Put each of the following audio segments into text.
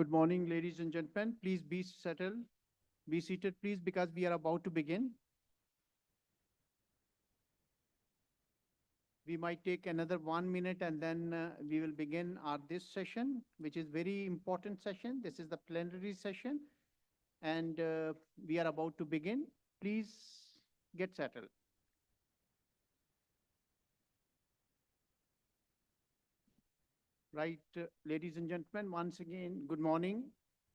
Good morning, ladies and gentlemen. Please be settled. Be seated, please, because we are about to begin. We might take another 1 minute and then we will begin this session, which is very important session. This is the plenary session, and we are about to begin. Please get settled. Right, ladies and gentlemen, once again, good morning.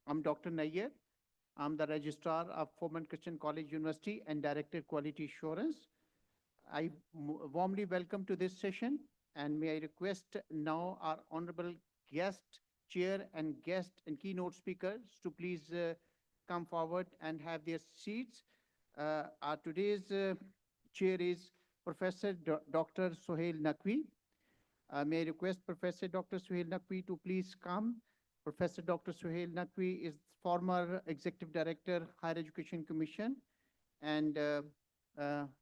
I'm Dr. Nayyar. I'm the Registrar of Foreman Christian College University and Director Quality Assurance. I warmly welcome to this session, and may I request now our honorable guest, chair and guest and keynote speakers to please come forward and have their seats. Our today's chair is Professor Dr. Sohail Naqvi. May I request Professor Dr. Sohail Naqvi to please come. Professor Dr. Sohail Naqvi is former Executive Director, Higher Education Commission, and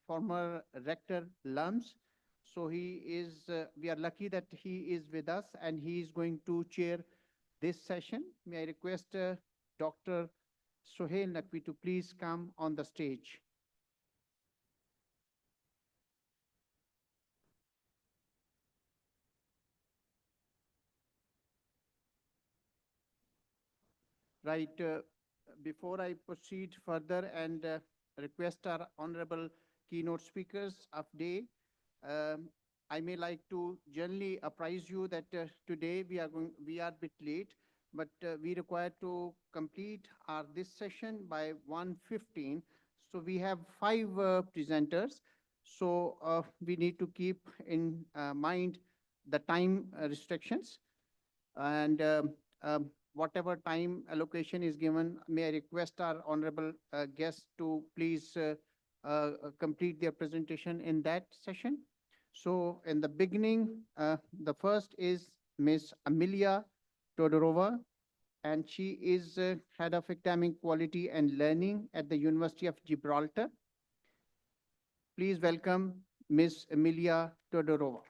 former Rector LUMS. So he is, we are lucky that he is with us and he is going to chair this session. May I request Dr. Sohail Naqvi to please come on the stage. Right, before I proceed further and request our honorable keynote speakers of day, I may like to generally apprise you that today we are a bit late, but we require to complete this session by 1:15. So we have 5 presenters. So we need to keep in mind the time restrictions, and whatever time allocation is given, may I request our honorable guests to please complete their presentation in that session. So in the beginning, the first is Ms. Amelia Todorova, and she is Head of Academic Quality and Learning at the University of Gibraltar. Please welcome Ms. Amelia Todorova.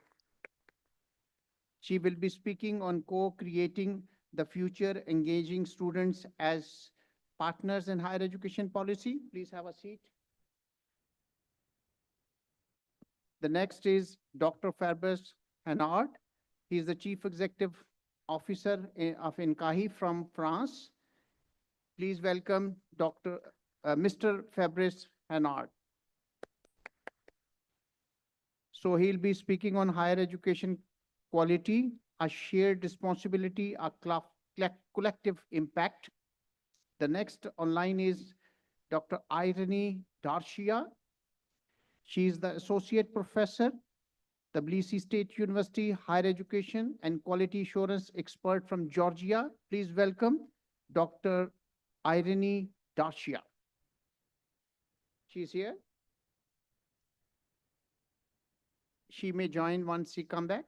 She will be speaking on co-creating the future, engaging students as partners in higher education policy. Please have a seat. The next is Dr. Fabrice Hennard. He is the Chief Executive Officer of PNQAHE from France. Please welcome Mr. Fabrice Hennard. So he'll be speaking on higher education quality, a shared responsibility, a collective impact. The next online is Dr. Irene Darshia. She is the Associate Professor, Tbilisi State University, Higher Education and Quality Assurance Expert from Georgia. Please welcome Dr. Irene Darshia. She's here. She may join once she comes back.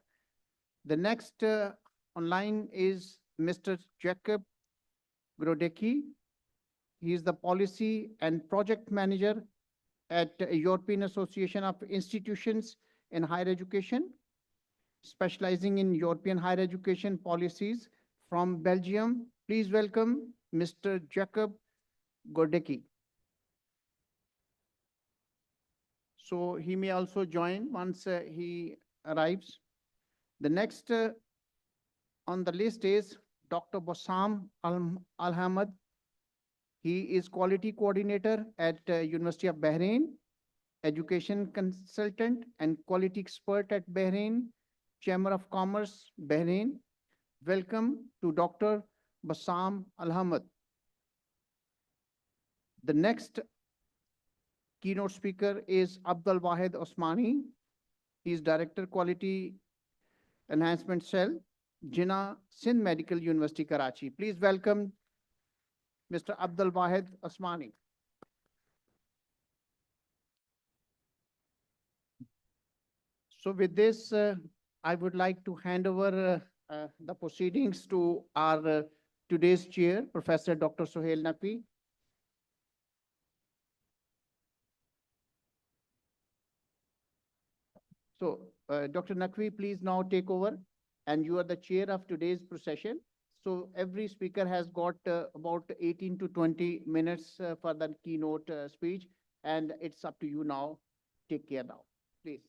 The next online is Mr. Jacob Grodecki. He is the Policy and Project Manager at European Association of Institutions in Higher Education, specializing in European higher education policies from Belgium. Please welcome Mr. Jacob Grodecki. So he may also join once he arrives. The next on the list is Dr. Bassam Al-Hamad. He is Quality Coordinator at University of Bahrain, Education Consultant and Quality Expert at Bahrain, Chamber of Commerce, Bahrain. Welcome to Dr. Bassam Al-Hamad. The next keynote speaker is Abdul Wahid Osmani. He is Director Quality Enhancement Cell, Jinnah Sindh Medical University, Karachi. Please welcome Mr. Abdul Wahid Osmani. So with this, I would like to hand over the proceedings to our today's chair, Professor Dr. Sohail Naqvi. So Dr. Naqvi, please now take over, and you are the chair of today's procession. So every speaker has got about 18 to 20 minutes for the keynote speech, and it's up to you now. Take care now, please.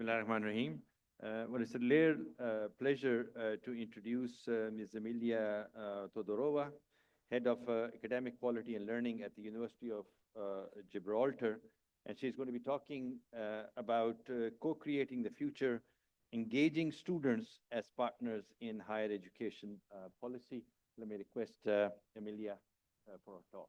Bismillahirrahmanirrahim. Well, it's a rare pleasure to introduce Ms. Emilia Todorova, Head of Academic Quality and Learning at the University of Gibraltar. And she's going to be talking about co-creating the future, engaging students as partners in higher education policy. Let me request Emilia for a talk.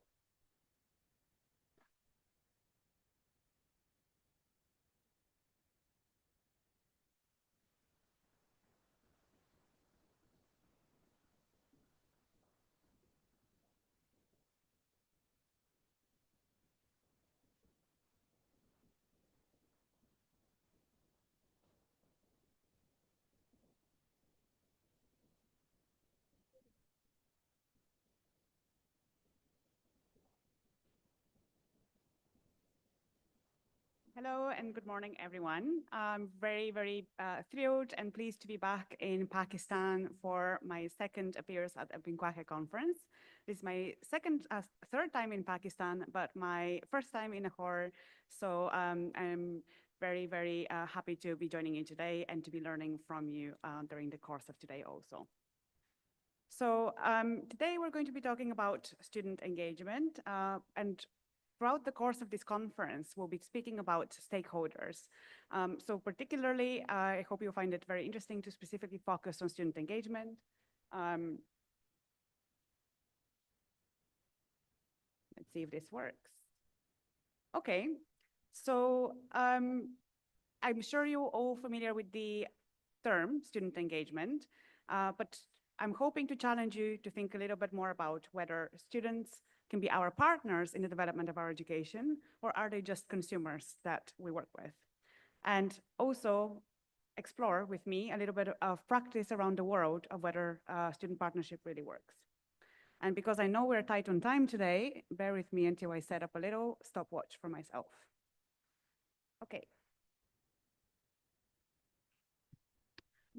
Hello and good morning, everyone. I'm very thrilled and pleased to be back in Pakistan for my second appearance at the PNQAHE conference. This is my third time in Pakistan, but my first time in Lahore. So I'm very happy to be joining you today and to be learning from you during the course of today also. So today we're going to be talking about student engagement and throughout the course of this conference, we'll be speaking about stakeholders. So particularly, I hope you'll find it very interesting to specifically focus on student engagement. Let's see if this works. Okay, so I'm sure you're all familiar with the term student engagement, but I'm hoping to challenge you to think a little bit more about whether students can be our partners in the development of our education, or are they just consumers that we work with? And also explore with me a little bit of practice around the world of whether student partnership really works. And because I know we're tight on time today, bear with me until I set up a little stopwatch for myself. Okay.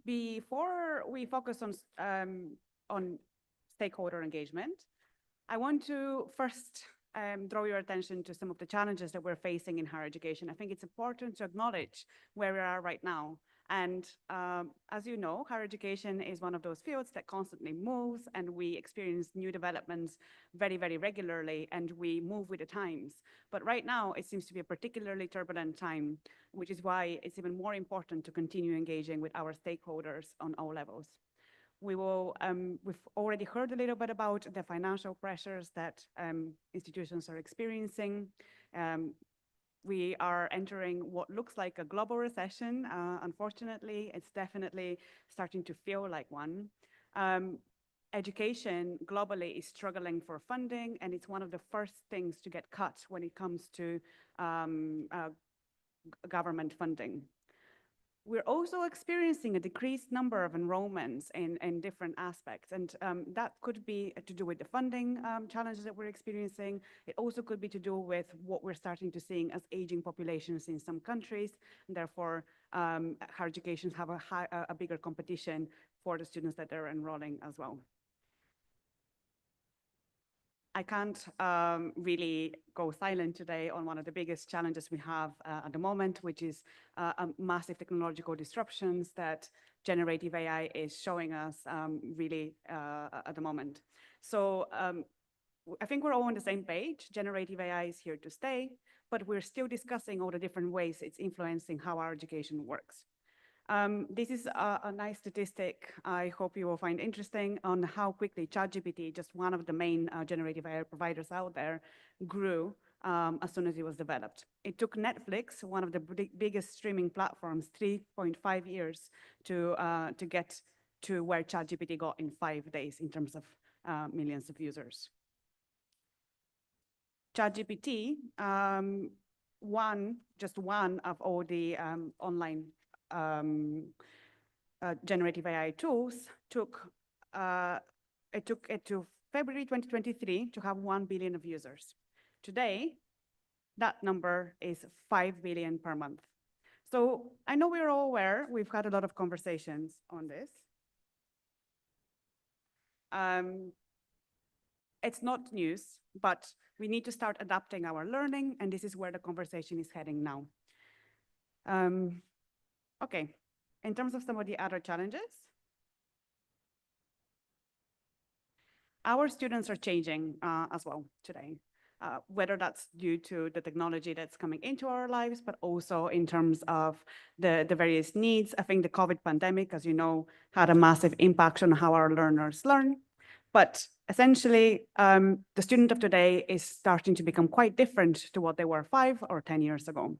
Before we focus on stakeholder engagement, I want to first draw your attention to some of the challenges that we're facing in higher education. I think it's important to acknowledge where we are right now. And as you know, higher education is one of those fields that constantly moves, and we experience new developments very regularly, and we move with the times. But right now, it seems to be a particularly turbulent time, which is why it's even more important to continue engaging with our stakeholders on all levels. We've already heard a little bit about the financial pressures that institutions are experiencing. We are entering what looks like a global recession. Unfortunately, it's definitely starting to feel like one. Education globally is struggling for funding, and it's one of the first things to get cut when it comes to government funding. We're also experiencing a decreased number of enrollments in different aspects, and that could be to do with the funding challenges that we're experiencing. It also could be to do with what we're starting to see as aging populations in some countries, and therefore higher educations have a bigger competition for the students that they're enrolling as well. I can't really go silent today on one of the biggest challenges we have at the moment, which is massive technological disruptions that generative AI is showing us really at the moment. So I think we're all on the same page. Generative AI is here to stay, but we're still discussing all the different ways it's influencing how our education works. This is a nice statistic I hope you will find interesting on how quickly ChatGPT, just one of the main generative AI providers out there, grew as soon as it was developed. It took Netflix, one of the biggest streaming platforms, 3.5 years to get to where ChatGPT got in 5 days in terms of millions of users. ChatGPT, just one of all the online generative AI tools, it took it to February 2023 to have 1 billion of users. Today, that number is 5 billion per month. So I know we're all aware, we've had a lot of conversations on this. It's not news, but we need to start adapting our learning, and this is where the conversation is heading now. Okay, in terms of some of the other challenges, our students are changing as well today, whether that's due to the technology that's coming into our lives, but also in terms of the various needs. I think the COVID pandemic, as you know, had a massive impact on how our learners learn. But essentially, the student of today is starting to become quite different to what they were 5 or 10 years ago.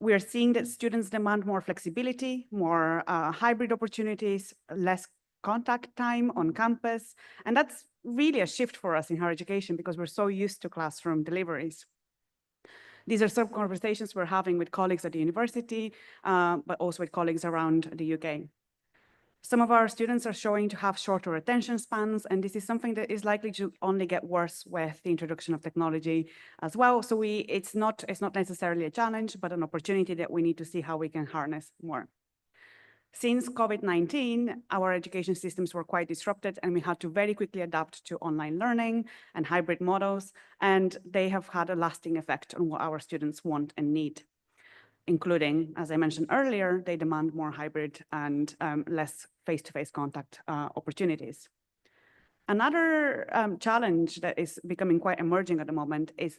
We are seeing that students demand more flexibility, more hybrid opportunities, less contact time on campus. And that's really a shift for us in higher education because we're so used to classroom deliveries. These are some conversations we're having with colleagues at the university, but also with colleagues around the UK. Some of our students are showing to have shorter attention spans, and this is something that is likely to only get worse with the introduction of technology as well. So it's not necessarily a challenge, but an opportunity that we need to see how we can harness more. Since COVID-19, our education systems were quite disrupted, and we had to very quickly adapt to online learning and hybrid models, and they have had a lasting effect on what our students want and need, including, as I mentioned earlier, they demand more hybrid and less face-to-face contact opportunities. Another challenge that is becoming quite emerging at the moment is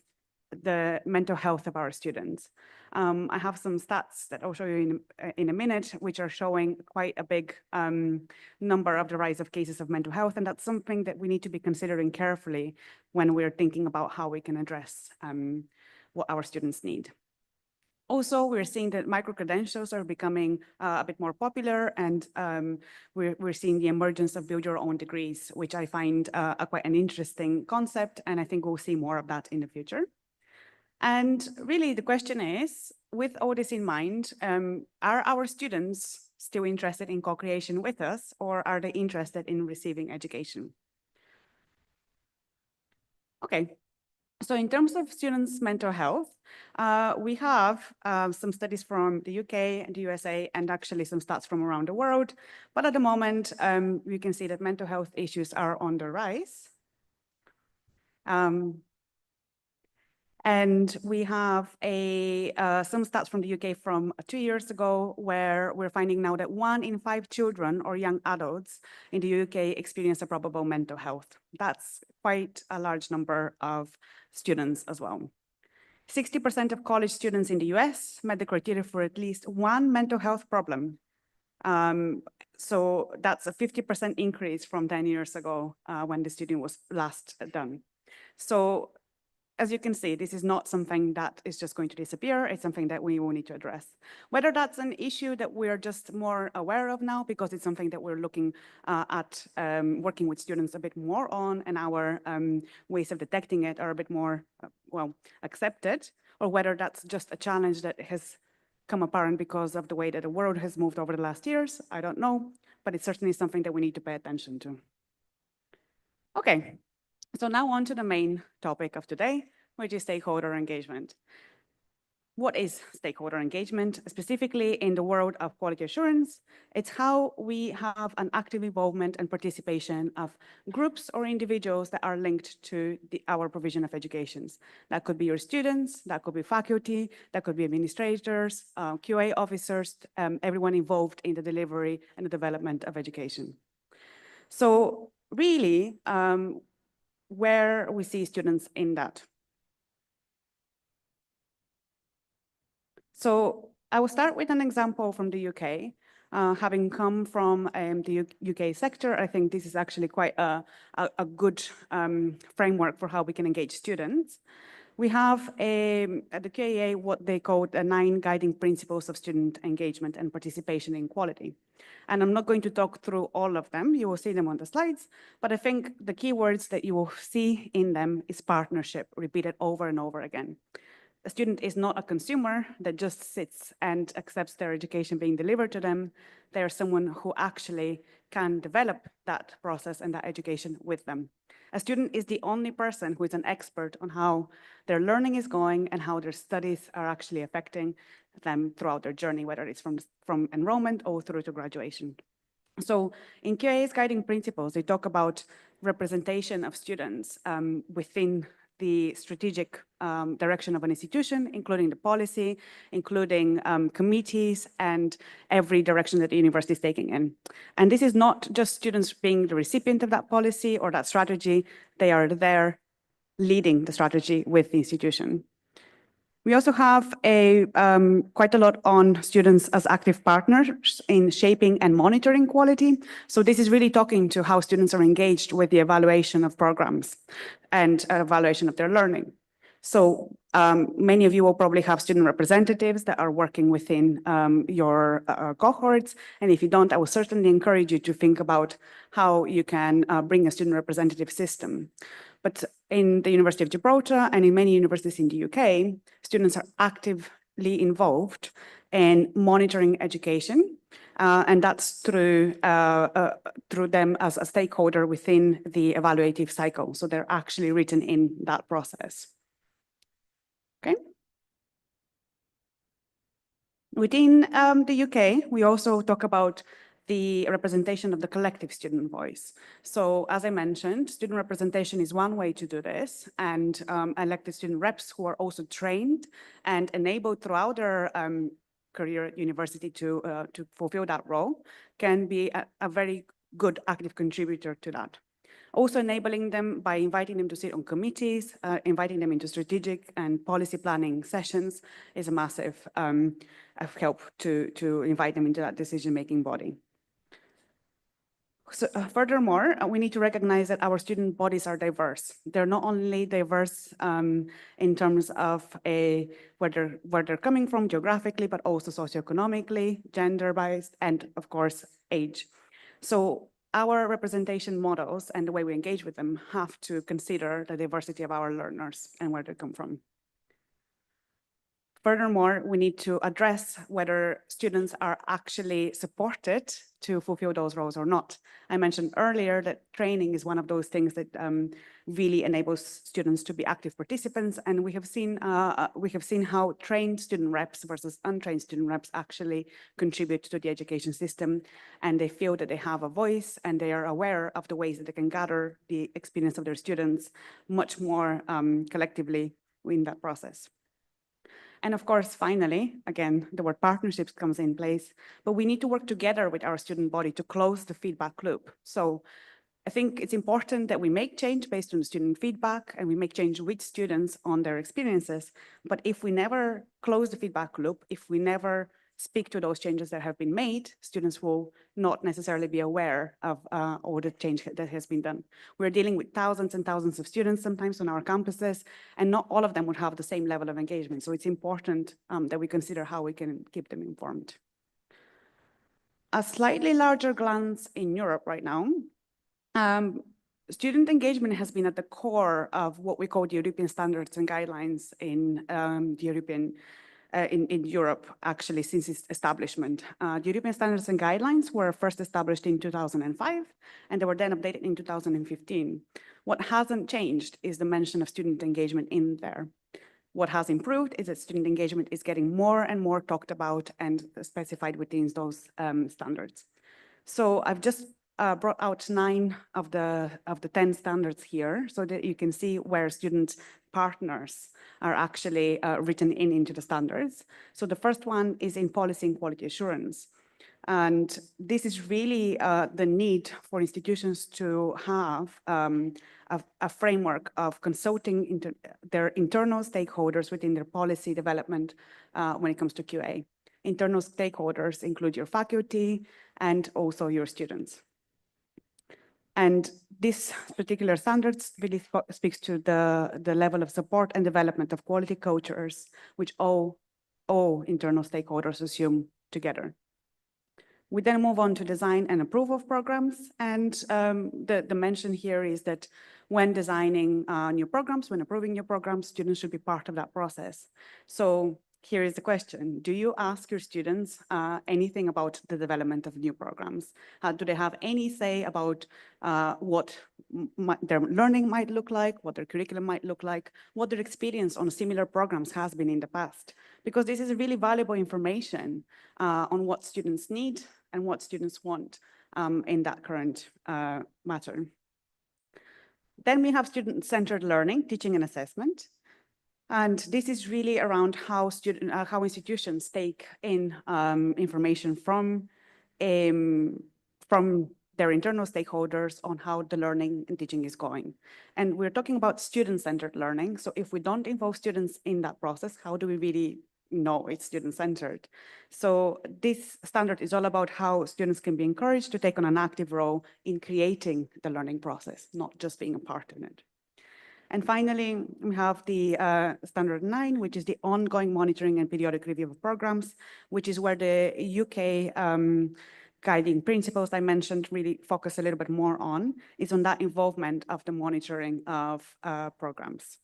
the mental health of our students. I have some stats that I'll show you in a minute, which are showing quite a big number of the rise of cases of mental health, and that's something that we need to be considering carefully when we're thinking about how we can address what our students need. Also, we're seeing that micro-credentials are becoming a bit more popular, and we're seeing the emergence of build your own degrees, which I find quite an interesting concept, and I think we'll see more of that in the future. And really, the question is, with all this in mind, are our students still interested in co-creation with us, or are they interested in receiving education? Okay. So in terms of students' mental health, we have some studies from the UK and the USA and actually some stats from around the world. But at the moment, we can see that mental health issues are on the rise. And we have some stats from the UK from 2 years ago, where we're finding now that 1 in 5 children or young adults in the UK experience a probable mental health. That's quite a large number of students as well. 60% of college students in the US met the criteria for at least one mental health problem. So that's a 50% increase from 10 years ago when the study was last done. So as you can see, this is not something that is just going to disappear. It's something that we will need to address. Whether that's an issue that we're just more aware of now, because it's something that we're looking at working with students a bit more on, and our ways of detecting it are a bit more, well, accepted, or whether that's just a challenge that has come apparent because of the way that the world has moved over the last years, I don't know, but it's certainly something that we need to pay attention to. Okay. So now on to the main topic of today, which is stakeholder engagement. What is stakeholder engagement? Specifically in the world of quality assurance, it's how we have an active involvement and participation of groups or individuals that are linked to our provision of educations. That could be your students, that could be faculty, that could be administrators, QA officers, everyone involved in the delivery and the development of education. So really, where we see students in that. So I will start with an example from the UK. Having come from the UK sector, I think this is actually quite a good framework for how we can engage students. We have at the QAHE what they call the 9 guiding principles of student engagement and participation in quality. And I'm not going to talk through all of them. You will see them on the slides. But I think the key words that you will see in them is partnership, repeated over and over again. A student is not a consumer that just sits and accepts their education being delivered to them. They are someone who actually can develop that process and that education with them. A student is the only person who is an expert on how their learning is going and how their studies are actually affecting them throughout their journey, whether it's from enrollment or through to graduation. So in QAHE's guiding principles, they talk about representation of students within the strategic direction of an institution, including the policy, including committees, and every direction that the university is taking in. And this is not just students being the recipient of that policy or that strategy, they are there leading the strategy with the institution. We also have quite a lot on students as active partners in shaping and monitoring quality. So this is really talking to how students are engaged with the evaluation of programs and evaluation of their learning. So many of you will probably have student representatives that are working within your cohorts. And if you don't, I will certainly encourage you to think about how you can bring a student representative system. But in the University of Gibraltar and in many universities in the UK, students are actively involved in monitoring education, and that's through them as a stakeholder within the evaluative cycle. So they're actually written in that process. Okay. Within the UK, we also talk about the representation of the collective student voice. So as I mentioned, student representation is one way to do this, and elected student reps who are also trained and enabled throughout their career at university to fulfill that role can be a very good active contributor to that. Also enabling them by inviting them to sit on committees, inviting them into strategic and policy planning sessions is a massive help to invite them into that decision-making body. So, furthermore, we need to recognize that our student bodies are diverse. They're not only diverse in terms of where they're coming from geographically, but also socioeconomically, gender-based, and of course, age. So our representation models and the way we engage with them have to consider the diversity of our learners and where they come from. Furthermore, we need to address whether students are actually supported to fulfill those roles or not. I mentioned earlier that training is one of those things that really enables students to be active participants, and we have seen how trained student reps versus untrained student reps actually contribute to the education system, and they feel that they have a voice and they are aware of the ways that they can gather the experience of their students much more collectively in that process. And of course, finally, again, the word partnerships comes in place, but we need to work together with our student body to close the feedback loop. So I think it's important that we make change based on student feedback and we make change with students on their experiences. But if we never close the feedback loop, if we never speak to those changes that have been made, students will not necessarily be aware of all the change that has been done. We're dealing with thousands and thousands of students sometimes on our campuses, and not all of them would have the same level of engagement. So it's important that we consider how we can keep them informed. A slightly larger glance in Europe right now. Student engagement has been at the core of what we call the European standards and guidelines in in Europe, actually, since its establishment. The European standards and guidelines were first established in 2005, and they were then updated in 2015. What hasn't changed is the mention of student engagement in there. What has improved is that student engagement is getting more and more talked about and specified within those standards. So I've just brought out 9 of the 10 standards here so that you can see where student partners are actually written into the standards. So the first one is in policy and quality assurance. And this is really the need for institutions to have a framework of consulting their internal stakeholders within their policy development when it comes to QA. Internal stakeholders include your faculty and also your students. And this particular standards really speaks to the level of support and development of quality cultures, which all internal stakeholders assume together. We then move on to design and approve of programs. And the mention here is that when designing new programs, when approving new programs, students should be part of that process. So here is the question. Do you ask your students anything about the development of new programs? Do they have any say about what their learning might look like, what their curriculum might look like, what their experience on similar programs has been in the past? Because this is really valuable information on what students need and what students want in that current matter. Then we have student-centered learning, teaching and assessment. And this is really around how institutions take in information from their internal stakeholders on how the learning and teaching is going. And we're talking about student-centered learning. So if we don't involve students in that process, how do we really know it's student-centered? So this standard is all about how students can be encouraged to take on an active role in creating the learning process, not just being a part in it. And finally, we have the standard 9, which is the ongoing monitoring and periodic review of programs, which is where the UK guiding principles I mentioned really focus a little bit more on, is on that involvement of the monitoring of programs.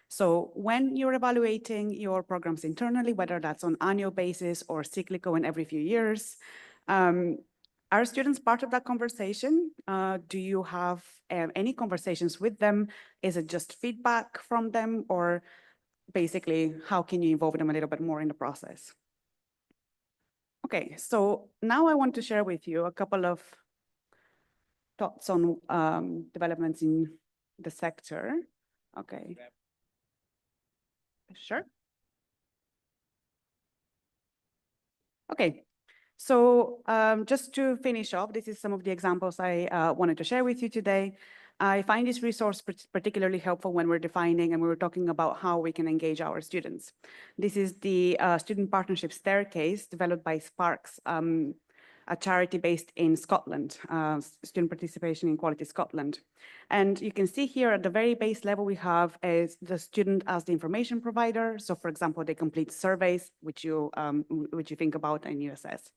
So when you're evaluating your programs internally, whether that's on annual basis or cyclical and every few years, are students part of that conversation? Do you have any conversations with them? Is it just feedback from them, or basically how can you involve them a little bit more in the process? Okay, so now I want to share with you a couple of thoughts on developments in the sector. Okay. Sure. Okay. So just to finish off, this is some of the examples I wanted to share with you today. I find this resource particularly helpful when we're defining and we were talking about how we can engage our students. This is the Student Partnership Staircase developed by Sparks, a charity based in Scotland, Student Participation in Quality Scotland. And you can see here at the very base level, we have is the student as the information provider. So for example, they complete surveys, which you think about and you assess.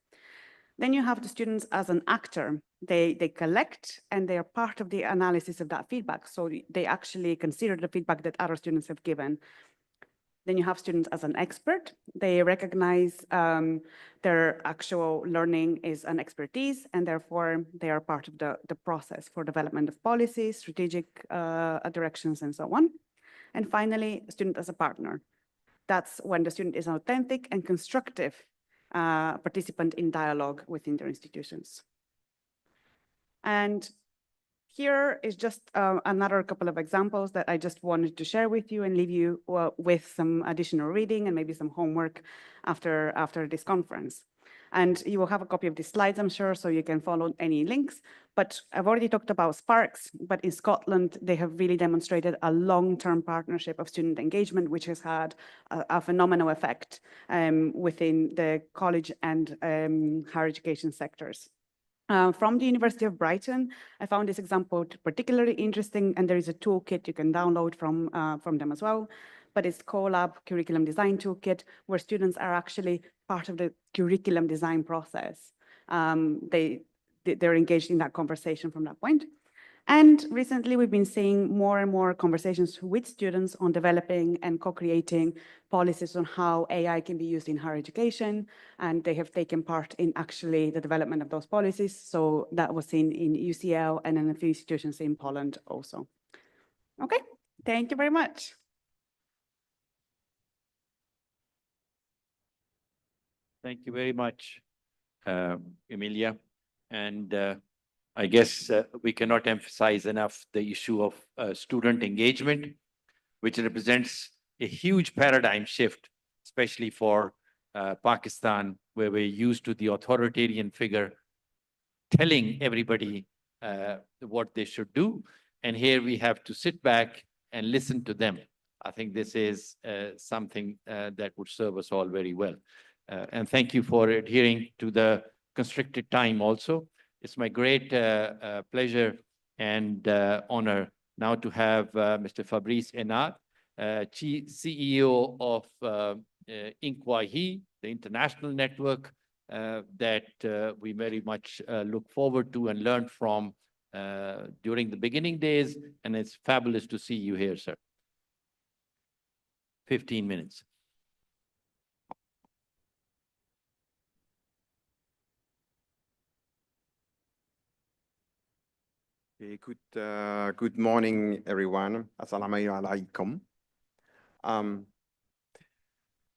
Then you have the students as an actor. They collect and they are part of the analysis of that feedback. So they actually consider the feedback that other students have given. Then you have students as an expert. They recognize their actual learning is an expertise, and therefore they are part of the process for development of policies, strategic directions, and so on. And finally, a student as a partner. That's when the student is an authentic and constructive participant in dialogue within their institutions. And here is just another couple of examples that I just wanted to share with you and leave you with some additional reading and maybe some homework after this conference. And you will have a copy of these slides, I'm sure, so you can follow any links. But I've already talked about Sparks, but in Scotland, they have really demonstrated a long-term partnership of student engagement, which has had a phenomenal effect within the college and higher education sectors. From the University of Brighton, I found this example particularly interesting, and there is a toolkit you can download from them as well. But it's CoLab Curriculum Design Toolkit, where students are actually part of the curriculum design process. They're engaged in that conversation from that point. And recently, we've been seeing more and more conversations with students on developing and co-creating policies on how AI can be used in higher education, and they have taken part in actually the development of those policies. So that was seen in UCL and in a few institutions in Poland also. Okay, thank you very much. Thank you very much, Emilia. And I guess we cannot emphasize enough the issue of student engagement, which represents a huge paradigm shift, especially for Pakistan, where we're used to the authoritarian figure telling everybody what they should do. And here we have to sit back and listen to them. I think this is something that would serve us all very well. And thank you for adhering to the constricted time also. It's my great pleasure and honor now to have Mr. Fabrice Enat, CEO of PNQAHE, the international network that we very much look forward to and learn from during the beginning days, and it's fabulous to see you here, sir. 15 minutes. Okay, good morning, everyone. Assalamu alaikum.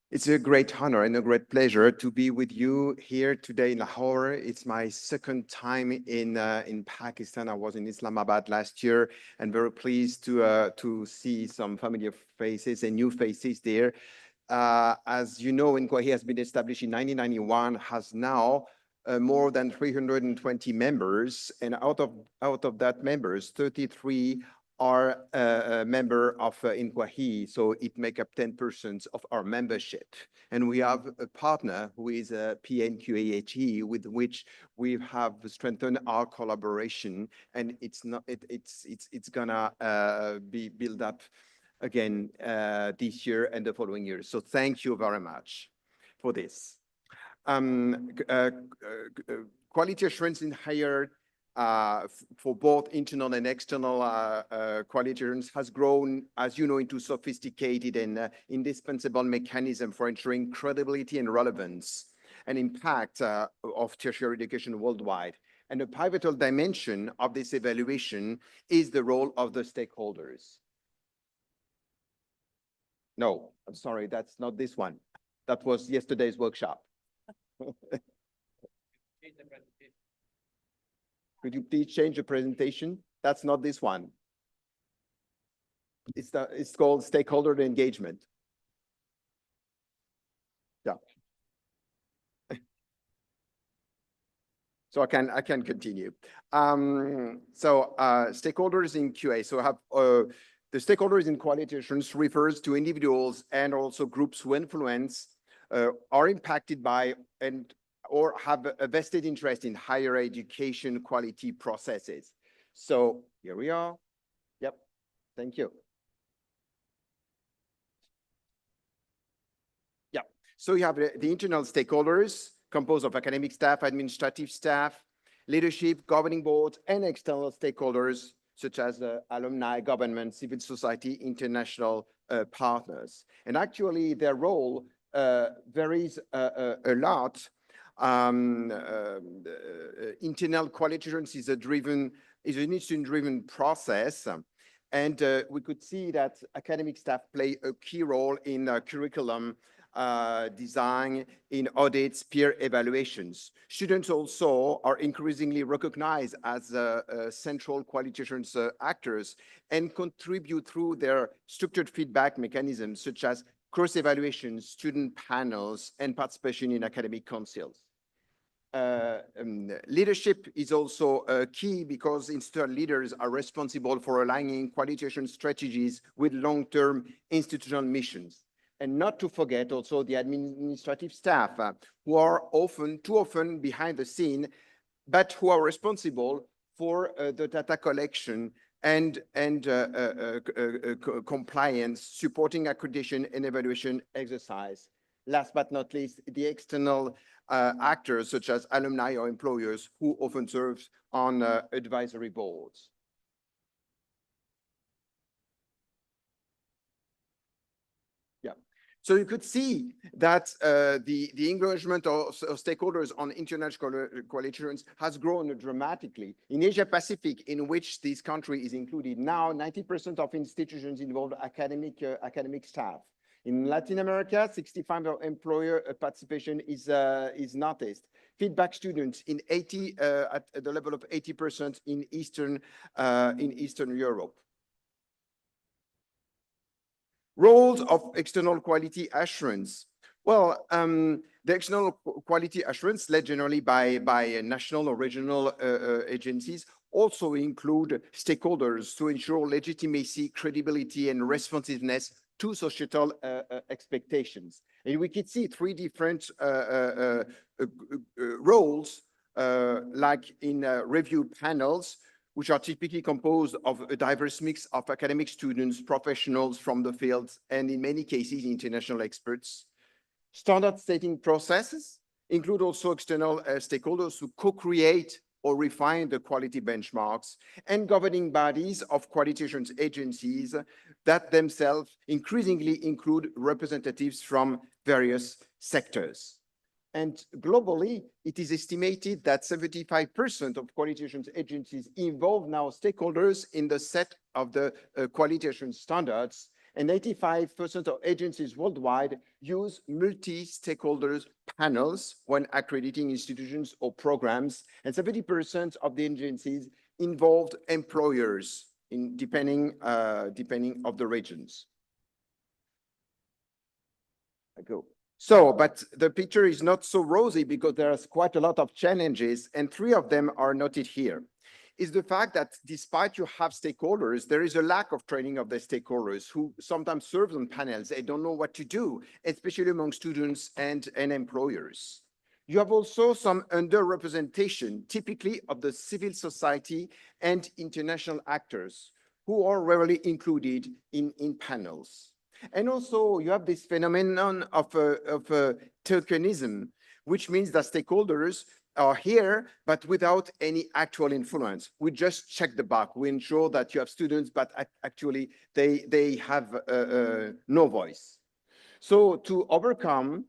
It's a great honor and a great pleasure to be with you here today in Lahore. It's my second time in Pakistan. I was in Islamabad last year and very pleased to see some familiar faces and new faces there. As you know, PNQAHE has been established in 1991, has now more than 320 members, and out of that members, 33 are a member of PNQAHE, so it makes up 10% of our membership. And we have a partner who is PNQAHE, with which we have strengthened our collaboration, and it's gonna be built up again this year and the following years. So thank you very much for this. Quality assurance in higher for both internal and external quality assurance has grown, as you know, into sophisticated and indispensable mechanism for ensuring credibility and relevance and impact of tertiary education worldwide. And a pivotal dimension of this evaluation is the role of the stakeholders. No, I'm sorry, that's not this one. That was yesterday's workshop. Could you please change the presentation? That's not this one. It's called stakeholder engagement. Yeah. So I can continue. Stakeholders in QA. So I have the stakeholders in quality assurance refers to individuals and also groups who influence, are impacted by, and or have a vested interest in higher education quality processes. So here we are. Yep, thank you. Yeah, so you have the internal stakeholders composed of academic staff, administrative staff, leadership, governing boards, and external stakeholders such as alumni, government, civil society, international partners. And actually their role varies a lot. Internal quality assurance is an institution-driven process, and we could see that academic staff play a key role in curriculum design, in audits, peer evaluations. Students also are increasingly recognized as central quality assurance actors and contribute through their structured feedback mechanisms such as cross-evaluations, student panels, and participation in academic councils. Leadership is also key because institutional leaders are responsible for aligning quality assurance strategies with long-term institutional missions. And not to forget also the administrative staff who are too often behind the scene, but who are responsible for the data collection and compliance, supporting accreditation and evaluation exercise. Last but not least, the external actors such as alumni or employers who often serve on advisory boards. Yeah, so you could see that the engagement of stakeholders on international quality assurance has grown dramatically. In Asia Pacific, in which this country is included, now 90% of institutions involve academic staff. In Latin America, 65% employer participation is noticed. Feedback students in at the level of 80% in Eastern Europe. Roles of external quality assurance. Well, the external quality assurance led generally by national or regional agencies also include stakeholders to ensure legitimacy, credibility, and responsiveness to societal expectations. And we could see three different roles, like in review panels, which are typically composed of a diverse mix of academic students, professionals from the fields, and in many cases, international experts. Standard setting processes, include also external stakeholders who co-create or refine the quality benchmarks, and governing bodies of quality assurance agencies that themselves increasingly include representatives from various sectors. And globally, it is estimated that 75% of quality assurance agencies involve now stakeholders in the set of the quality assurance standards, and 85% of agencies worldwide use multi-stakeholders panels when accrediting institutions or programs, and 70% of the agencies involved employers depending of the regions. So, but the picture is not so rosy because there's quite a lot of challenges, and 3 of them are noted here. Is the fact that despite you have stakeholders, there is a lack of training of the stakeholders who sometimes serve on panels. They don't know what to do, especially among students and employers. You have also some underrepresentation, typically of the civil society and international actors who are rarely included in panels. And also you have this phenomenon of tokenism, which means that stakeholders are here, but without any actual influence. We just check the box. We ensure that you have students, but actually they have no voice. So to overcome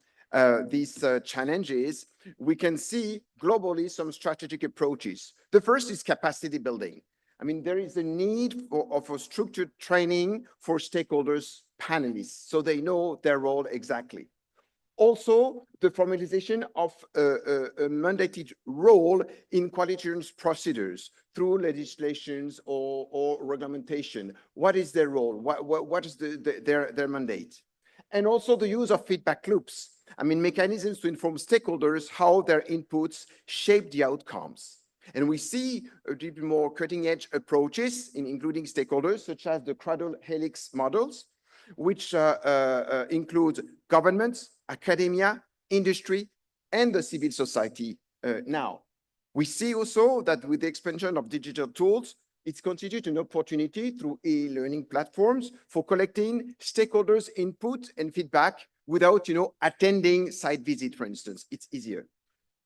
these challenges, we can see globally some strategic approaches. The first is capacity building. I mean, there is a need of a structured training for stakeholders, panelists, so they know their role exactly. Also, the formalization of a mandated role in quality assurance procedures through legislations or regulation. What is their role? What is their mandate? And also the use of feedback loops. I mean, mechanisms to inform stakeholders how their inputs shape the outcomes. And we see a deep more cutting-edge approaches, including stakeholders, such as the cradle helix models, which include governments, academia, industry, and the civil society now. We see also that with the expansion of digital tools, it's constituted an opportunity through e-learning platforms for collecting stakeholders' input and feedback without, attending site visit, for instance. It's easier.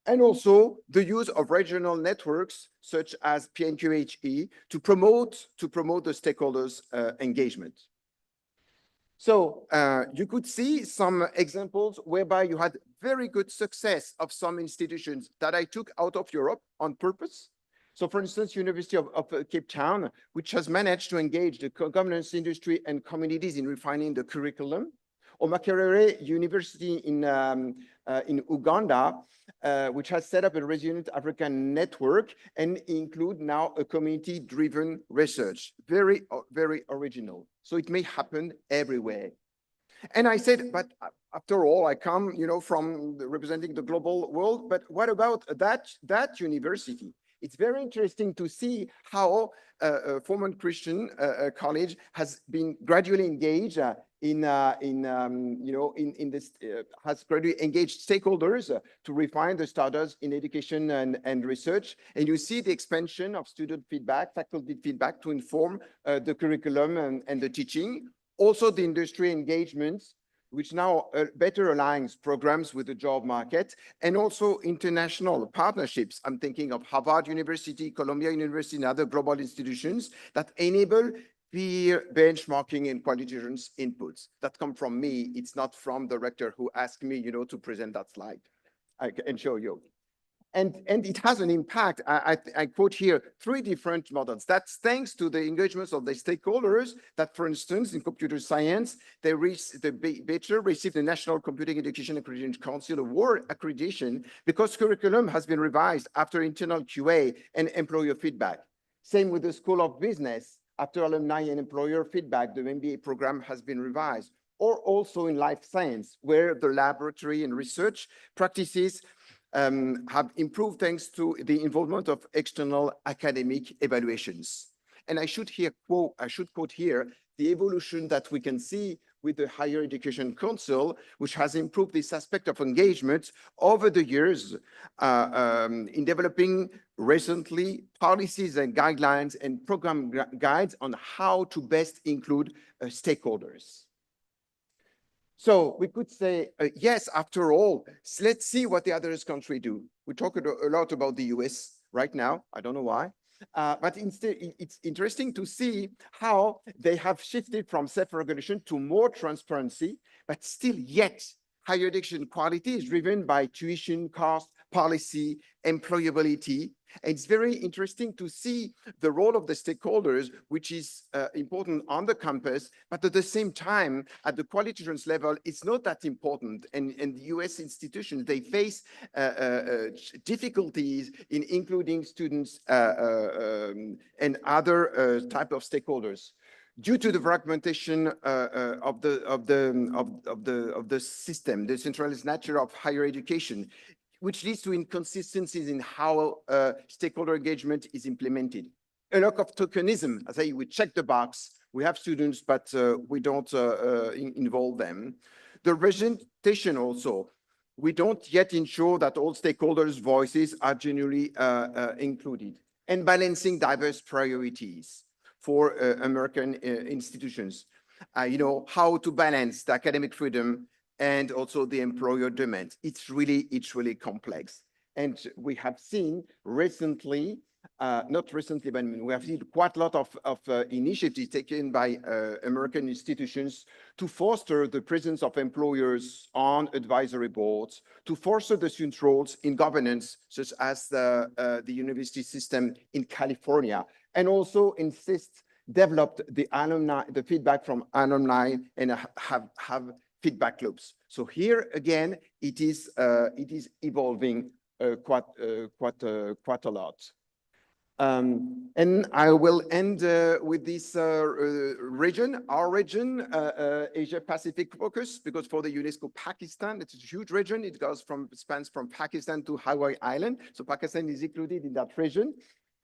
And also the use of regional networks such as PNQAHE to promote the stakeholders' engagement. So you could see some examples whereby you had very good success of some institutions that I took out of Europe on purpose. So for instance, University of Cape Town, which has managed to engage the governance industry and communities in refining the curriculum, or Makerere University in Uganda, which has set up a resilient African network and include now a community-driven research. Very, very original. So it may happen everywhere. And I said, but after all, I come, from representing the global world, but what about that university? It's very interesting to see how Foreman Christian College has been gradually engaged has gradually engaged stakeholders to refine the standards in education and research. And you see the expansion of student feedback, faculty feedback to inform the curriculum and the teaching. Also the industry engagements, which now better aligns programs with the job market, and also international partnerships. I'm thinking of Harvard University, Columbia University, and other global institutions that enable peer benchmarking and quality assurance inputs. That come from me. It's not from the rector who asked me, to present that slide. I can show you. And it has an impact. I quote here 3 different models. That's thanks to the engagements of the stakeholders that, for instance, in computer science, the Bachelor received the National Computing Education Accreditation Council Award accreditation because curriculum has been revised after internal QA and employer feedback. Same with the School of Business. After alumni and employer feedback, the MBA program has been revised. Or also in life science, where the laboratory and research practices have improved thanks to the involvement of external academic evaluations. And I should quote here the evolution that we can see with the Higher Education Council, which has improved this aspect of engagement over the years in developing recently policies and guidelines and program guides on how to best include stakeholders. So we could say, yes, after all, let's see what the other countries do. We talk a lot about the US right now. I don't know why. But instead, it's interesting to see how they have shifted from self-regulation to more transparency, but still yet higher education quality is driven by tuition cost, policy, employability. And it's very interesting to see the role of the stakeholders, which is important on the campus, but at the same time, at the quality assurance level, it's not that important. And the US institutions, they face difficulties in including students and other type of stakeholders. Due to the fragmentation of the system, the centralized nature of higher education, which leads to inconsistencies in how stakeholder engagement is implemented. A lot of tokenism, as I say, we check the box, we have students, but we don't involve them. The representation also, we don't yet ensure that all stakeholders' voices are genuinely included, and balancing diverse priorities for American institutions. You know, how to balance the academic freedom and also the employer demand. It's really complex. And we have seen recently, not recently, but we have seen quite a lot of initiatives taken by American institutions to foster the presence of employers on advisory boards, to foster the student roles in governance, such as the university system in California, and also developed the alumni, the feedback from alumni, and have feedback loops. So here again, it is evolving quite a lot. And I will end with this region, our region, Asia Pacific focus, because for the UNESCO Pakistan, it's a huge region. It spans from Pakistan to Hawaii Island. So Pakistan is included in that region.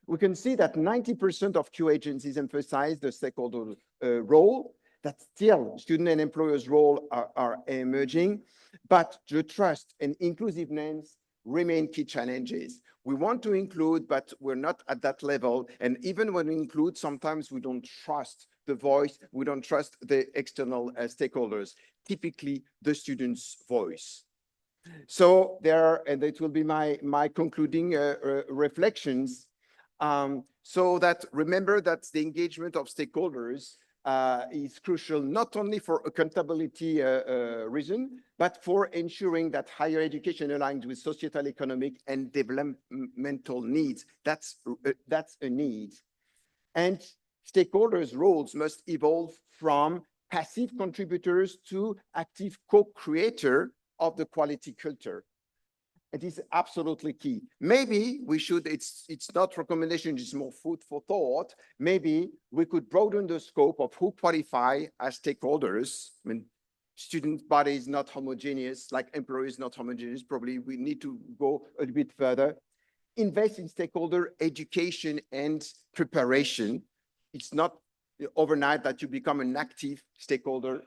We can see that 90% of Q agencies emphasize the stakeholder role, that still student and employers' role are emerging, but the trust and inclusiveness remain key challenges. We want to include, but we're not at that level. And even when we include, sometimes we don't trust the voice, we don't trust the external stakeholders, typically the student's voice. So and it will be my concluding reflections. So that remember that the engagement of stakeholders is crucial, not only for accountability reason, but for ensuring that higher education aligns with societal, economic, and developmental needs. That's a need. And stakeholders' roles must evolve from passive contributors to active co-creator of the quality culture. It is absolutely key. Maybe we should, it's not recommendation, it's more food for thought. Maybe we could broaden the scope of who qualify as stakeholders. I mean, student body is not homogeneous, like employees not homogeneous. Probably we need to go a bit further. Invest in stakeholder education and preparation. It's not overnight that you become an active stakeholder.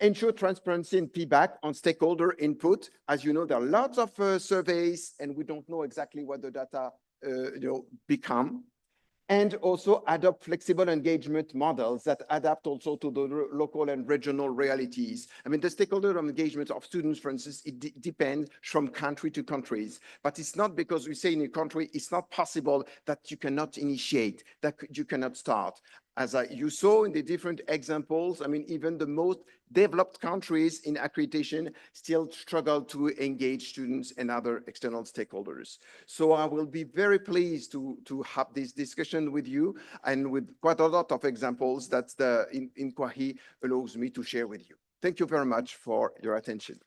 Ensure transparency and feedback on stakeholder input. As you know, there are lots of surveys and we don't know exactly what the data become. And also adopt flexible engagement models that adapt also to the local and regional realities. I mean, the stakeholder engagement of students, for instance, it depends from country to countries. But it's not because we say in a country, it's not possible that you cannot initiate, that you cannot start. As you saw in the different examples, I mean, even the most developed countries in accreditation still struggle to engage students and other external stakeholders. So I will be very pleased to have this discussion with you and with quite a lot of examples that the PNQAHE allows me to share with you. Thank you very much for your attention.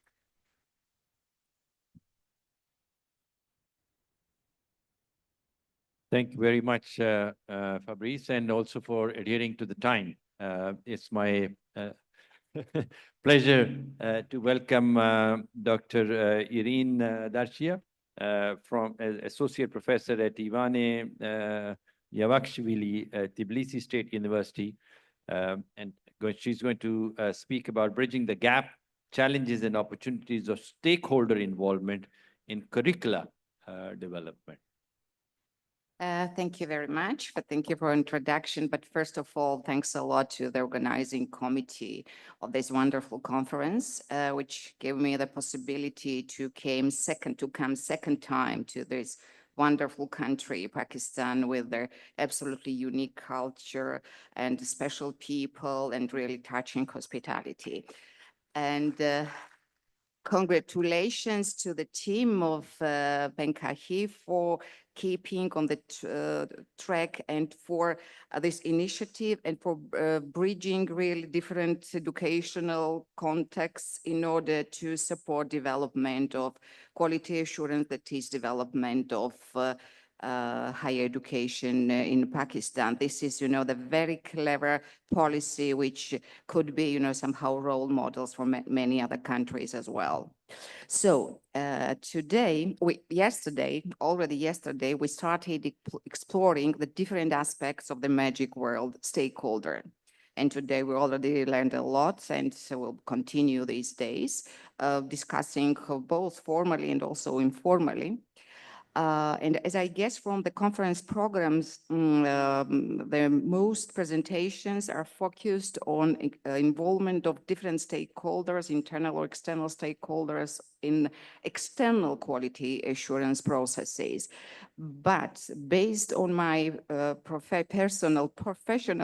Thank you very much, Fabrice, and also for adhering to the time. It's my pleasure to welcome Dr. Irene Darchia, from Associate Professor at Ivane Yavakshvili at Tbilisi State University. And she's going to speak about bridging the gap, challenges and opportunities of stakeholder involvement in curricula development. Thank you very much, but thank you for introduction. But first of all, thanks a lot to the organizing committee of this wonderful conference, which gave me the possibility to come second time to this wonderful country, Pakistan, with their absolutely unique culture and special people and really touching hospitality. And congratulations to the team of PNQAHE for keeping on the track and for this initiative and for bridging really different educational contexts in order to support development of quality assurance, that is development of higher education in Pakistan. This is, the very clever policy which could be, somehow role models for many other countries as well. So already yesterday, we started exploring the different aspects of the magic world stakeholder. And today we already learned a lot, and so we'll continue these days discussing both formally and also informally. And as I guess from the conference programs, the most presentations are focused on involvement of different stakeholders, internal or external stakeholders in external quality assurance processes. But based on my professional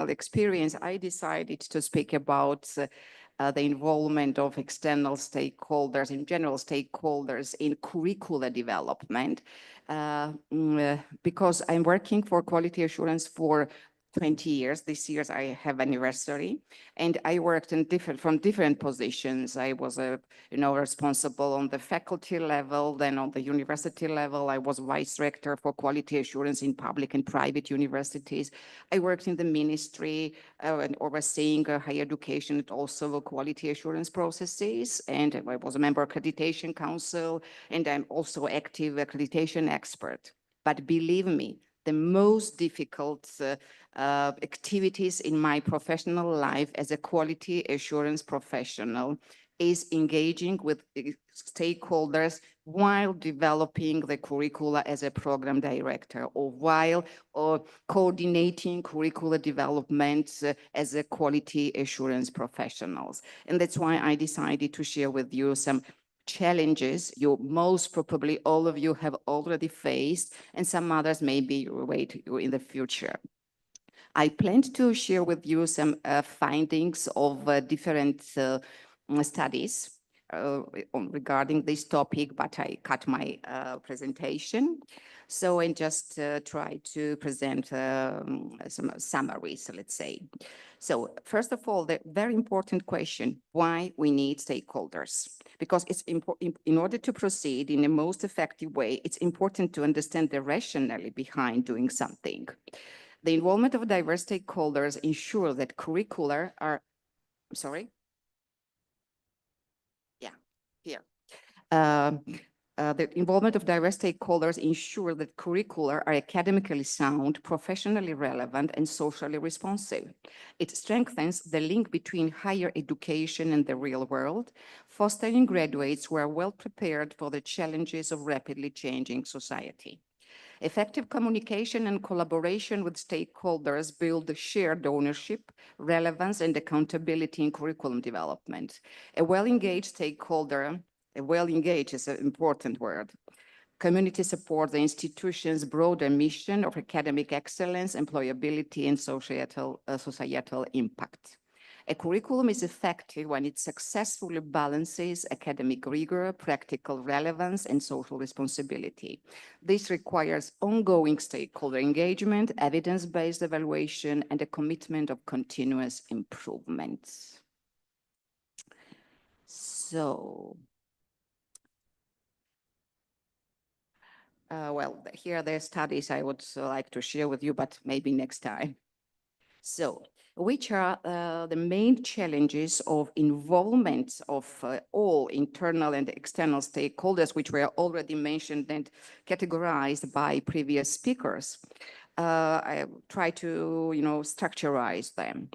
experience, I decided to speak about the involvement of external stakeholders, in general stakeholders in curricula development, because I'm working for quality assurance for 20 years. This year I have anniversary, and I worked in from different positions. I was responsible on the faculty level, then on the university level. I was vice rector for quality assurance in public and private universities. I worked in the ministry and overseeing higher education and also quality assurance processes. And I was a member of Accreditation Council, and I'm also active accreditation expert. But believe me, the most difficult activities in my professional life as a quality assurance professional is engaging with stakeholders while developing the curricula as a program director, or while coordinating curricula development as a quality assurance professionals. And that's why I decided to share with you some challenges you most probably all of you have already faced, and some others maybe await you in the future. I planned to share with you some findings of different studies regarding this topic, but I cut my presentation. So I just try to present some summaries, let's say. So first of all, the very important question, why we need stakeholders? Because it's important, in order to proceed in the most effective way, it's important to understand the rationale behind doing something. The involvement of diverse stakeholders ensure that curricula are, I'm sorry? Yeah, here. The involvement of diverse stakeholders ensure that curricula are academically sound, professionally relevant, and socially responsive. It strengthens the link between higher education and the real world, fostering graduates who are well prepared for the challenges of rapidly changing society. Effective communication and collaboration with stakeholders build shared ownership, relevance, and accountability in curriculum development. A well-engaged stakeholder, well-engaged is an important word. Community support the institution's broader mission of academic excellence, employability, and societal impact. A curriculum is effective when it successfully balances academic rigor, practical relevance, and social responsibility. This requires ongoing stakeholder engagement, evidence-based evaluation, and a commitment of continuous improvement. So, well, here are the studies I would like to share with you, but maybe next time. So, which are the main challenges of involvement of all internal and external stakeholders, which were already mentioned and categorized by previous speakers? I try to, structurize them.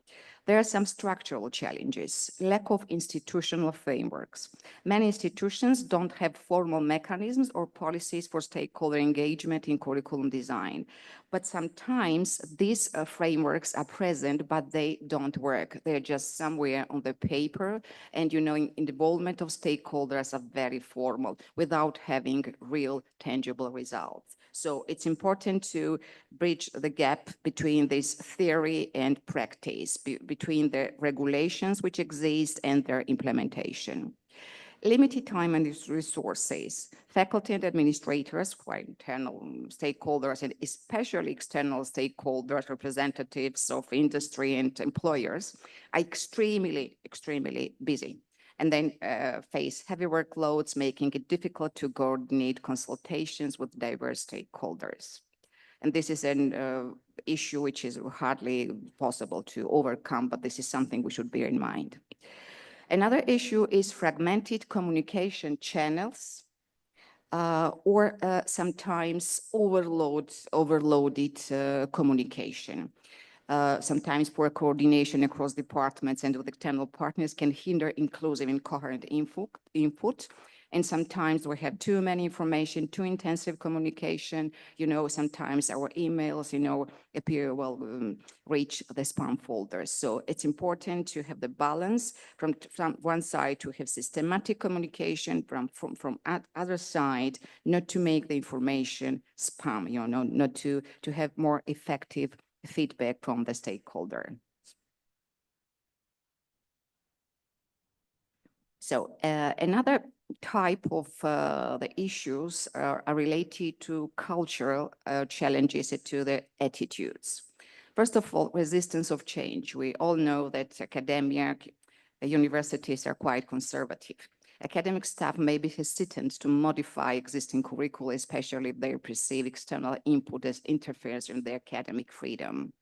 There are some structural challenges, lack of institutional frameworks. Many institutions don't have formal mechanisms or policies for stakeholder engagement in curriculum design. But sometimes these frameworks are present, but they don't work. They're just somewhere on the paper. And, you know, involvement of stakeholders are very formal without having real tangible results. So it's important to bridge the gap between this theory and practice, between the regulations which exist and their implementation. Limited time and resources. Faculty and administrators, quite internal stakeholders, and especially external stakeholders, representatives of industry and employers, are extremely busy, and then face heavy workloads, making it difficult to coordinate consultations with diverse stakeholders. And this is an issue which is hardly possible to overcome, but this is something we should bear in mind. Another issue is fragmented communication channels or sometimes overloaded communication. Sometimes poor coordination across departments and with external partners can hinder inclusive and coherent input. And sometimes we have too many information, too intensive communication. You know, sometimes our emails, you know, reach the spam folders. So it's important to have the balance from one side to have systematic communication, from other side, not to make the information spam, you know, not to have more effective feedback from the stakeholder. So another type of the issues are related to cultural challenges, to the attitudes. First of all, resistance of change. We all know that academia, universities are quite conservative. Academic staff may be hesitant to modify existing curricula, especially if they perceive external input as interference in their academic freedom.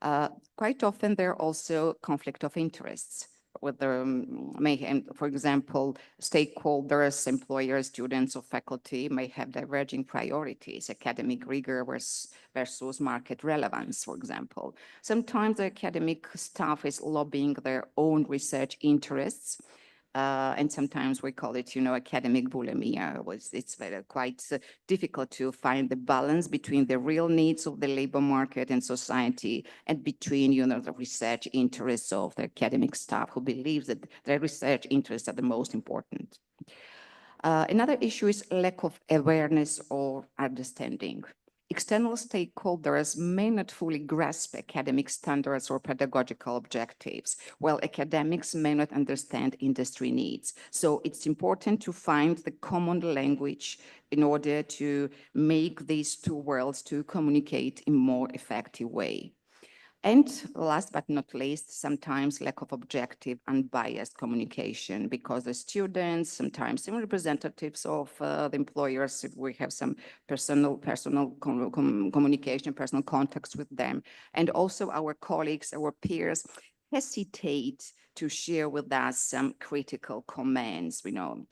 Quite often, there are also conflict of interests with for example, stakeholders, employers, students, or faculty may have diverging priorities, academic rigor versus market relevance, for example. Sometimes the academic staff is lobbying their own research interests, and sometimes we call it, you know, academic bulimia. It's quite difficult to find the balance between the real needs of the labor market and society, and between, you know, the research interests of the academic staff who believes that their research interests are the most important. Another issue is lack of awareness or understanding. External stakeholders may not fully grasp academic standards or pedagogical objectives, while academics may not understand industry needs. So it's important to find the common language in order to make these two worlds to communicate in a more effective way. And last but not least, sometimes lack of objective, unbiased communication, because the students, sometimes even representatives of the employers, if we have some personal communication, personal contacts with them, and also our colleagues, our peers, hesitate to share with us some critical comments, you know.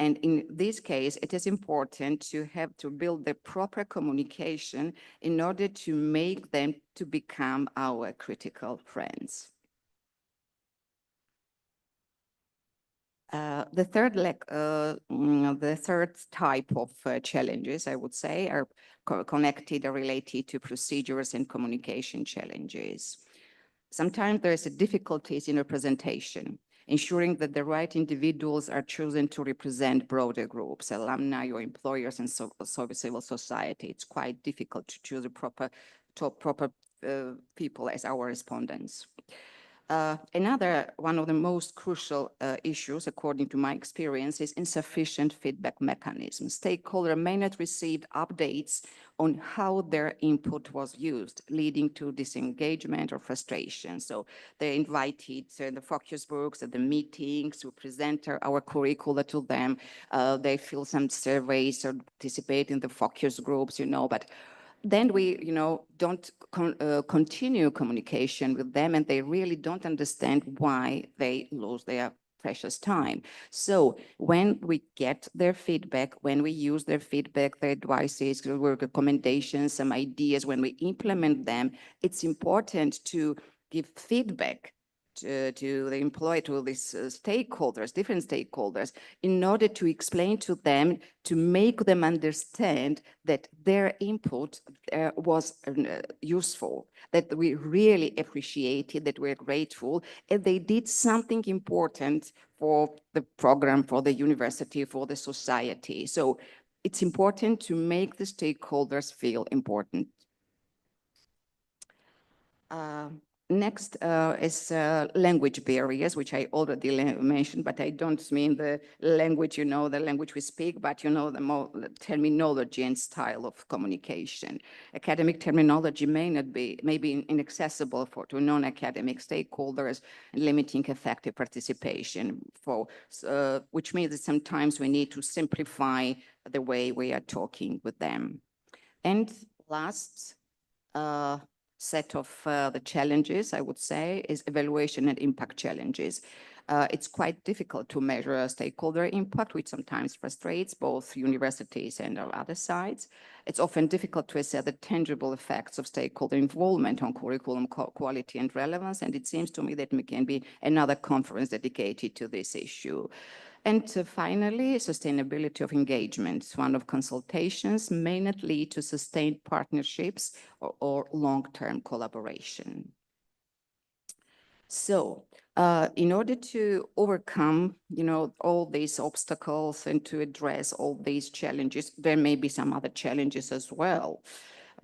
And in this case, it is important to build the proper communication in order to make them to become our critical friends. The third type of challenges, I would say, are connected or related to procedures and communication challenges. Sometimes there is difficulties in representation, ensuring that the right individuals are chosen to represent broader groups, alumni or employers and civil society. It's quite difficult to choose the proper people as our respondents. Another one of the most crucial issues, according to my experience, is insufficient feedback mechanisms. Stakeholders may not receive updates on how their input was used, leading to disengagement or frustration. So they're invited to the focus groups, at the meetings, to present our curricula to them. They fill some surveys or participate in the focus groups, you know, but then we, you know, don't continue communication with them, and they really don't understand why they lose their precious time. So when we get their feedback, when we use their feedback, their advices, their recommendations, some ideas, when we implement them, it's important to give feedback to the employee, to these stakeholders, different stakeholders, in order to explain to them, to make them understand that their input was useful, that we really appreciated, that we're grateful, and they did something important for the program, for the university, for the society. So it's important to make the stakeholders feel important. Next is language barriers, which I already mentioned, but I don't mean the language, the language we speak, but the terminology and style of communication. Academic terminology may be inaccessible to non-academic stakeholders, limiting effective participation, which means that sometimes we need to simplify the way we are talking with them. And last, set of the challenges, I would say, is evaluation and impact challenges. It's quite difficult to measure stakeholder impact, which sometimes frustrates both universities and other sides. It's often difficult to assess the tangible effects of stakeholder involvement on curriculum quality and relevance, and it seems to me that there can be another conference dedicated to this issue. And finally, sustainability of engagement. One of consultations may not lead to sustained partnerships or long-term collaboration. So in order to overcome, all these obstacles and to address all these challenges, there may be some other challenges as well.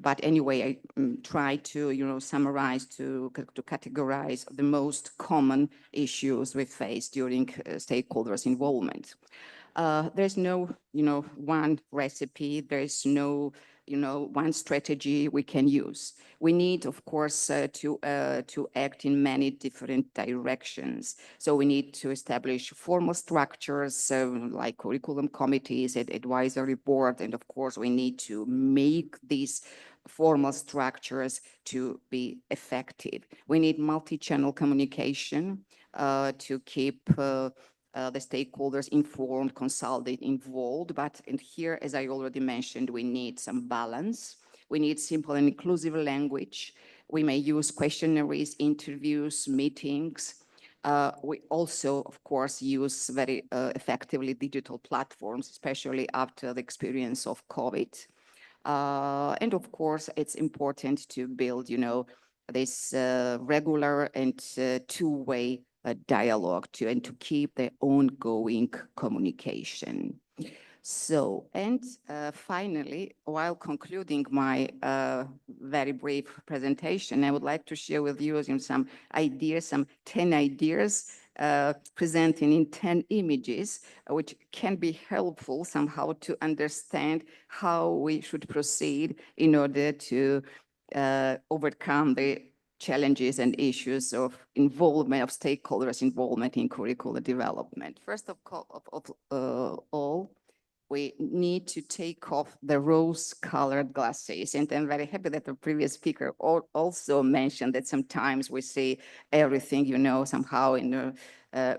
But anyway, I try to, summarize, to categorize the most common issues we face during stakeholders' involvement. There's no, one recipe. There's no, one strategy we can use. We need, of course, to act in many different directions. So we need to establish formal structures like curriculum committees, advisory board, and of course, we need to make these formal structures to be effective. We need multi-channel communication to keep the stakeholders informed, consulted, involved. But here, as I already mentioned, we need some balance. We need simple and inclusive language. We may use questionnaires, interviews, meetings. We also, of course, use very effectively digital platforms, especially after the experience of COVID. And of course, it's important to build, this regular and two-way dialogue and to keep the ongoing communication. So, and finally, while concluding my very brief presentation, I would like to share with you some ideas, some 10 ideas presenting in 10 images, which can be helpful somehow to understand how we should proceed in order to overcome the challenges and issues of involvement, of stakeholders' involvement in curricular development. First of all, we need to take off the rose-colored glasses. And I'm very happy that the previous speaker also mentioned that sometimes we see everything, somehow in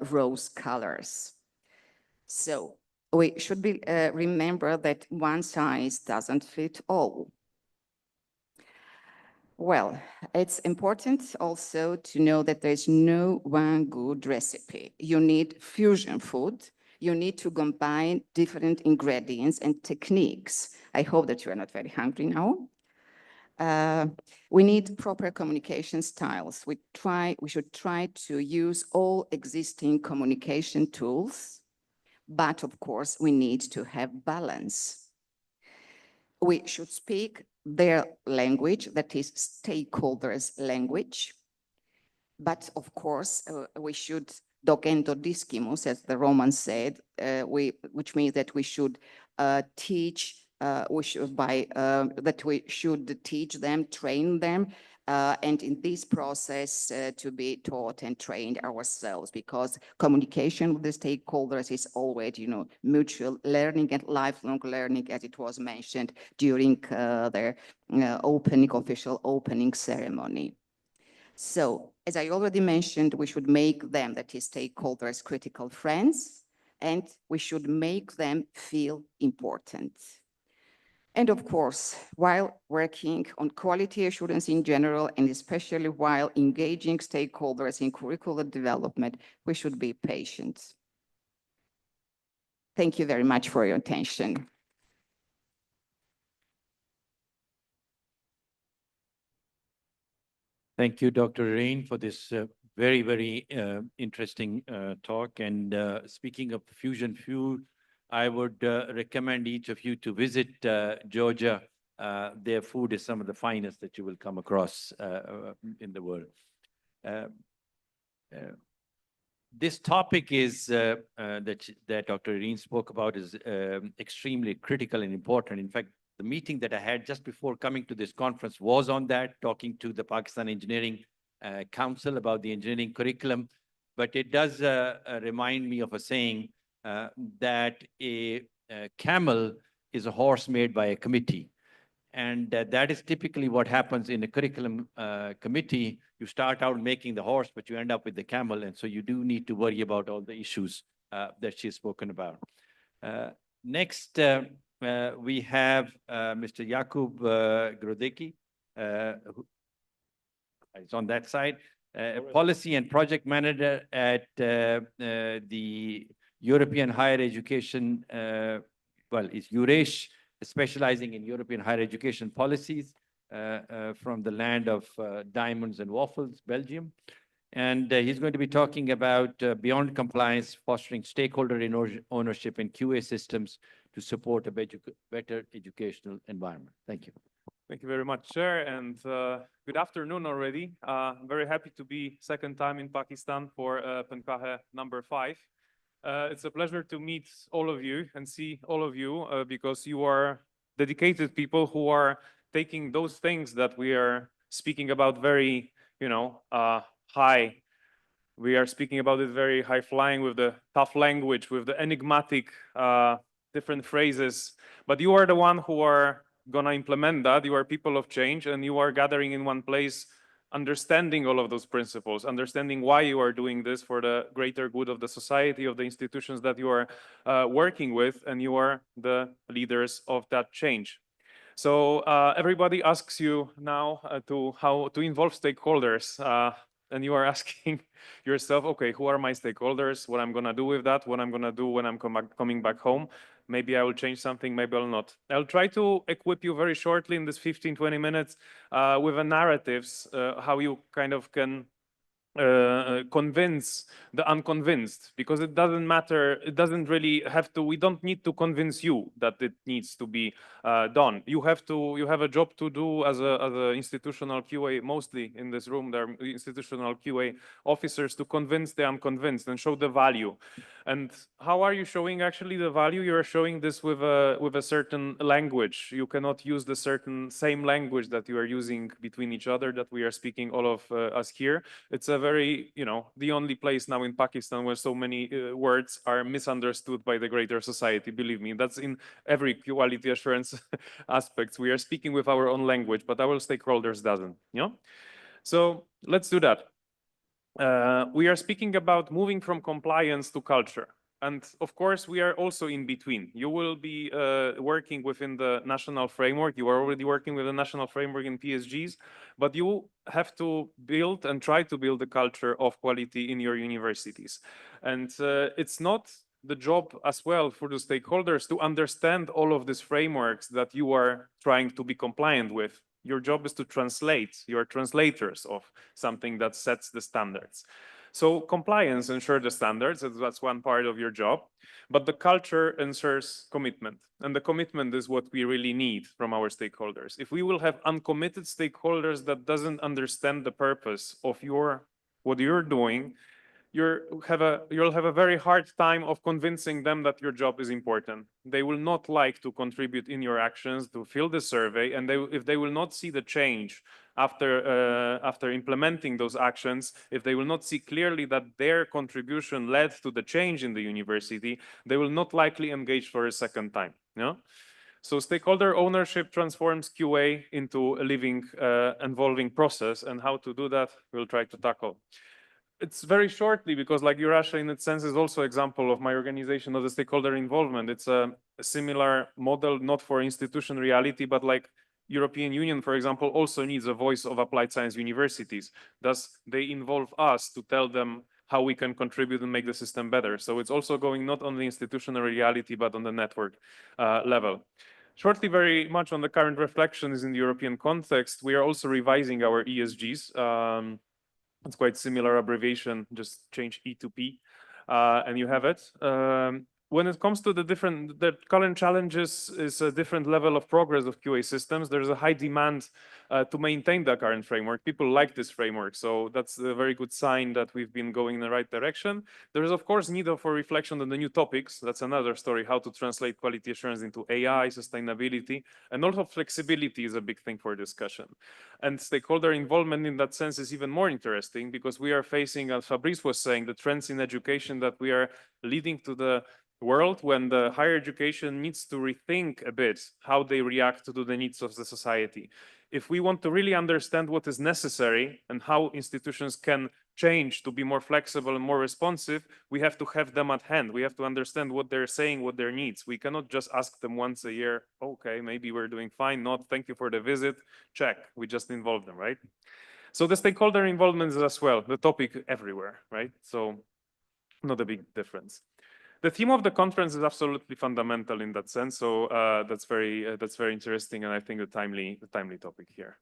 rose colors. So we should remember that one size doesn't fit all. Well, it's important also to know that there's no one good recipe. You need fusion food. You need to combine different ingredients and techniques. I hope that you are not very hungry now. We need proper communication styles. We should try to use all existing communication tools, but of course we need to have balance. We should speak their language, that is stakeholders' language. But of course, we should docendo discimus, as the Romans said, which means that we should teach, that we should teach them, train them, and in this process to be taught and trained ourselves, because communication with the stakeholders is always, mutual learning and lifelong learning, as it was mentioned during their official opening ceremony. So, as I already mentioned, we should make them, that is, stakeholders, critical friends, and we should make them feel important. And of course, while working on quality assurance in general, and especially while engaging stakeholders in curricular development, we should be patient. Thank you very much for your attention. Thank you, Dr. Rain, for this very, very interesting talk. And speaking of fusion fuel, I would recommend each of you to visit Georgia. Their food is some of the finest that you will come across in the world. This topic is that Dr. Irene spoke about is extremely critical and important. In fact, the meeting that I had just before coming to this conference was on that, talking to the Pakistan Engineering Council about the engineering curriculum. But it does remind me of a saying that a camel is a horse made by a committee. And that is typically what happens in a curriculum committee. You start out making the horse, but you end up with the camel. And so you do need to worry about all the issues that she's spoken about. Next, we have Mr. Yakub Grodeki, who is on that side, policy and project manager at the European Higher Education, it's EURES, specializing in European higher education policies from the land of diamonds and waffles, Belgium. And he's going to be talking about beyond compliance, fostering stakeholder ownership in QA systems to support a better educational environment. Thank you. Thank you very much, Chair, and good afternoon already. Very happy to be second time in Pakistan for PNQAHE number 5. It's a pleasure to meet all of you and see all of you because you are dedicated people who are taking those things that we are speaking about very, high. We are speaking about it very high flying with the tough language, with the enigmatic different phrases. But you are the one who are gonna implement that. You are people of change, and you are gathering in one place, understanding all of those principles, understanding why you are doing this for the greater good of the society, of the institutions that you are working with, and you are the leaders of that change. So everybody asks you now how to involve stakeholders, and you are asking yourself, okay, who are my stakeholders? What I'm gonna do with that? What I'm gonna do when I'm coming back home? Maybe I will change something, maybe I'll not. I'll try to equip you very shortly in this 15-20 minutes with a narratives, how you kind of can convince the unconvinced, because it doesn't matter, it doesn't really have to, we don't need to convince you that it needs to be done. You have a job to do as a institutional QA. Mostly in this room there are institutional QA officers to convince the unconvinced and show the value. And how are you showing actually the value? You are showing this with a certain language. You cannot use the same language that you are using between each other, that we are speaking all of us here. It's a very, the only place now in Pakistan where so many words are misunderstood by the greater society. Believe me, that's in every quality assurance aspects. We are speaking with our own language, but our stakeholders doesn't. So let's do that. We are speaking about moving from compliance to culture. And of course, we are also in between. You will be working within the national framework. You are already working with the national framework in PSGs, but you have to build and try to build a culture of quality in your universities. And it's not the job as well for the stakeholders to understand all of these frameworks that you are trying to be compliant with. Your job is to translate. You're translators of something that sets the standards. So compliance ensures the standards, that's one part of your job, but the culture ensures commitment. And the commitment is what we really need from our stakeholders. If we will have uncommitted stakeholders that doesn't understand the purpose of what you're doing, you'll have a very hard time of convincing them that your job is important. They will not like to contribute in your actions, to fill the survey, and if they will not see the change after implementing those actions, if they will not see clearly that their contribution led to the change in the university, they will not likely engage for a second time. So stakeholder ownership transforms QA into a living, evolving process, and how to do that, we'll try to tackle. It's very shortly, because like Eurassia in its sense is also example of my organization of the stakeholder involvement. It's a similar model, not for institution reality, but like European Union, for example, also needs a voice of applied science universities. Thus, they involve us to tell them how we can contribute and make the system better. So it's also going not on the institutional reality, but on the network level. Shortly, very much on the current reflections in the European context, we are also revising our ESGs. It's quite similar abbreviation, just change E to P, and you have it. When it comes to the current challenges is a different level of progress of QA systems. There's a high demand to maintain the current framework. People like this framework, so that's a very good sign that we've been going in the right direction. There is, of course, need for reflection on the new topics. That's another story, how to translate quality assurance into AI, sustainability, and also flexibility is a big thing for discussion. And stakeholder involvement in that sense is even more interesting, because we are facing, as Fabrice was saying, the trends in education that we are leading to the world when the higher education needs to rethink a bit how they react to the needs of the society. If we want to really understand what is necessary and how institutions can change to be more flexible and more responsive, we have to have them at hand. We have to understand what they're saying, what their needs. We cannot just ask them once a year, okay, maybe we're doing fine, not thank you for the visit, check, we just involve them, right? So the stakeholder involvement is as well the topic everywhere, right? So not a big difference. The theme of the conference is absolutely fundamental in that sense. So that's very interesting, and I think a timely topic here.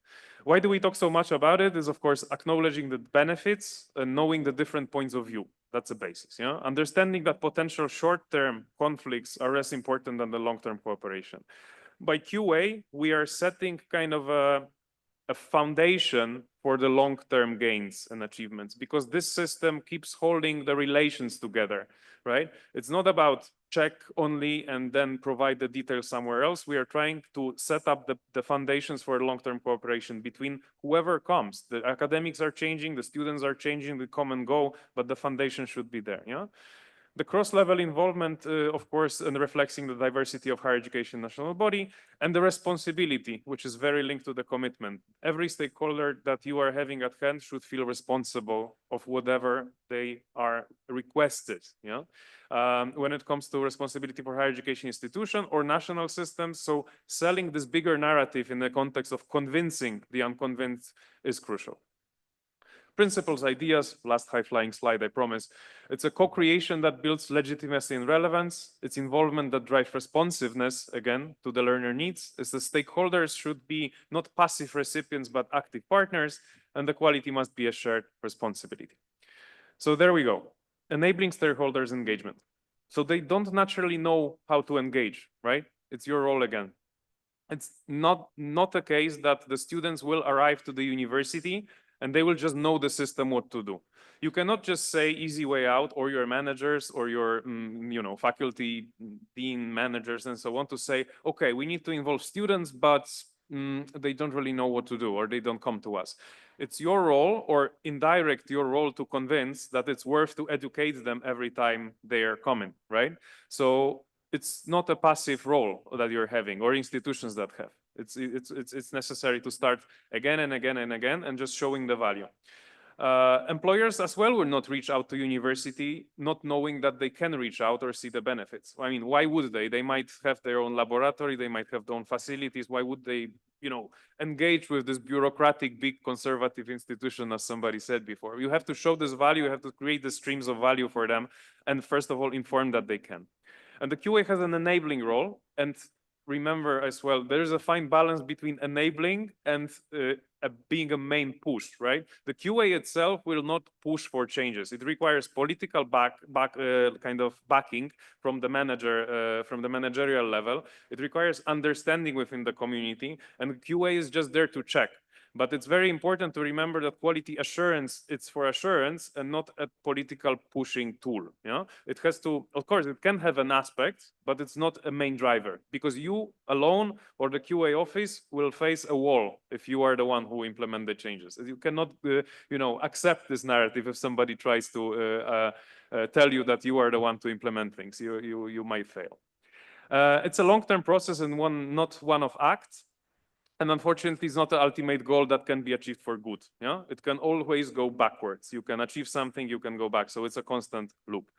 Why do we talk so much about it? Is of course acknowledging the benefits and knowing the different points of view. That's the basis. Yeah, understanding that potential short-term conflicts are less important than the long-term cooperation. By QA, we are setting kind of a foundation for the long-term gains and achievements, because this system keeps holding the relations together, right? It's not about check only and then provide the details somewhere else. We are trying to set up the foundations for long-term cooperation between whoever comes. The academics are changing, the students are changing, they come and go, but the foundation should be there, yeah? The cross-level involvement, of course, and reflecting the diversity of higher education national body, and the responsibility, which is very linked to the commitment. Every stakeholder that you are having at hand should feel responsible of whatever they are requested. Yeah? When it comes to responsibility for higher education institution or national systems, so selling this bigger narrative in the context of convincing the unconvinced is crucial. Principles, ideas, last high-flying slide, I promise. It's a co-creation that builds legitimacy and relevance. It's involvement that drives responsiveness, again, to the learner needs. It's the stakeholders should be not passive recipients, but active partners, and the quality must be a shared responsibility. So there we go, enabling stakeholders engagement. So they don't naturally know how to engage, right? It's your role again. It's not a case that the students will arrive to the university and they will just know the system what to do. You cannot just say easy way out, or your managers or your faculty, dean managers and so on, to say, okay, we need to involve students, but they don't really know what to do, or they don't come to us. It's your role, or indirect your role, to convince that it's worth to educate them every time they are coming, right? So it's not a passive role that you're having, or institutions that have. It's necessary to start again and again and again and just showing the value. Employers as well will not reach out to university not knowing that they can reach out or see the benefits. I mean, why would they? They might have their own laboratory, they might have their own facilities. Why would they, engage with this bureaucratic, big conservative institution, as somebody said before? You have to show this value, you have to create the streams of value for them, and first of all, inform that they can. And the QA has an enabling role, and remember as well, there is a fine balance between enabling and being a main push, right? The QA itself will not push for changes. It requires political kind of backing from the manager, from the managerial level. It requires understanding within the community, and QA is just there to check. But it's very important to remember that quality assurance, it's for assurance and not a political pushing tool. Yeah, it has to, of course, it can have an aspect, but it's not a main driver, because you alone or the QA office will face a wall if you are the one who implement the changes. You cannot, accept this narrative if somebody tries to tell you that you are the one to implement things. You might fail. It's a long-term process and not one of acts. And unfortunately, it's not the ultimate goal that can be achieved for good. Yeah, it can always go backwards. You can achieve something, you can go back. So it's a constant loop.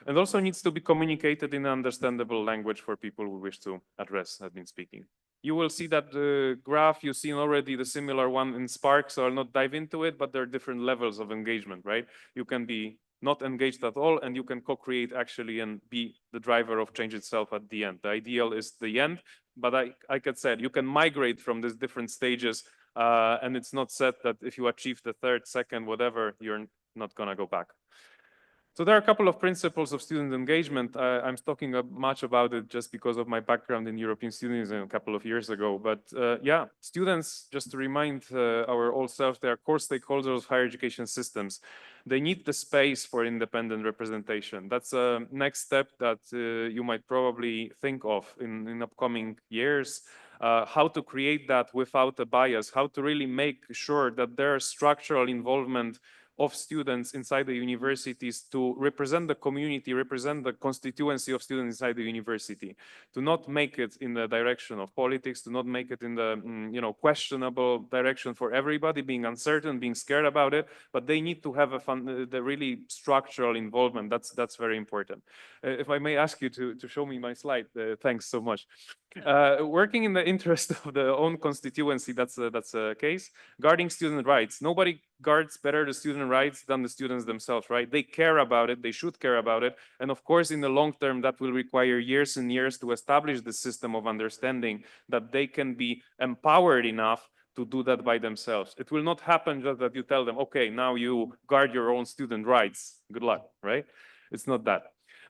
And also needs to be communicated in an understandable language for people who wish to address admin speaking. You will see that the graph, you've seen already the similar one in Spark, so I'll not dive into it, but there are different levels of engagement, right? You can be not engaged at all, and you can co-create actually and be the driver of change itself at the end. The ideal is the end, but like I said, you can migrate from these different stages, and it's not said that if you achieve the third, second, whatever, you're not gonna go back. So there are a couple of principles of student engagement. I'm talking much about it just because of my background in European students a couple of years ago. But yeah, students, just to remind our old self, they are core stakeholders of higher education systems. They need the space for independent representation. That's a next step that you might probably think of in upcoming years. How to create that without a bias, how to really make sure that there is structural involvement of students inside the universities to represent the community, represent the constituency of students inside the university, to not make it in the direction of politics, to not make it in the questionable direction for everybody, being uncertain, being scared about it, but they need to have the really structural involvement. That's very important. If I may ask you to show me my slide, thanks so much. Working in the interest of the own constituency, that's a case. Guarding student rights. Nobody guards better the student rights than the students themselves, right? They care about it, they should care about it. And of course, in the long term, that will require years and years to establish the system of understanding that they can be empowered enough to do that by themselves. It will not happen just that you tell them, okay, now you guard your own student rights. Good luck, right? It's not that.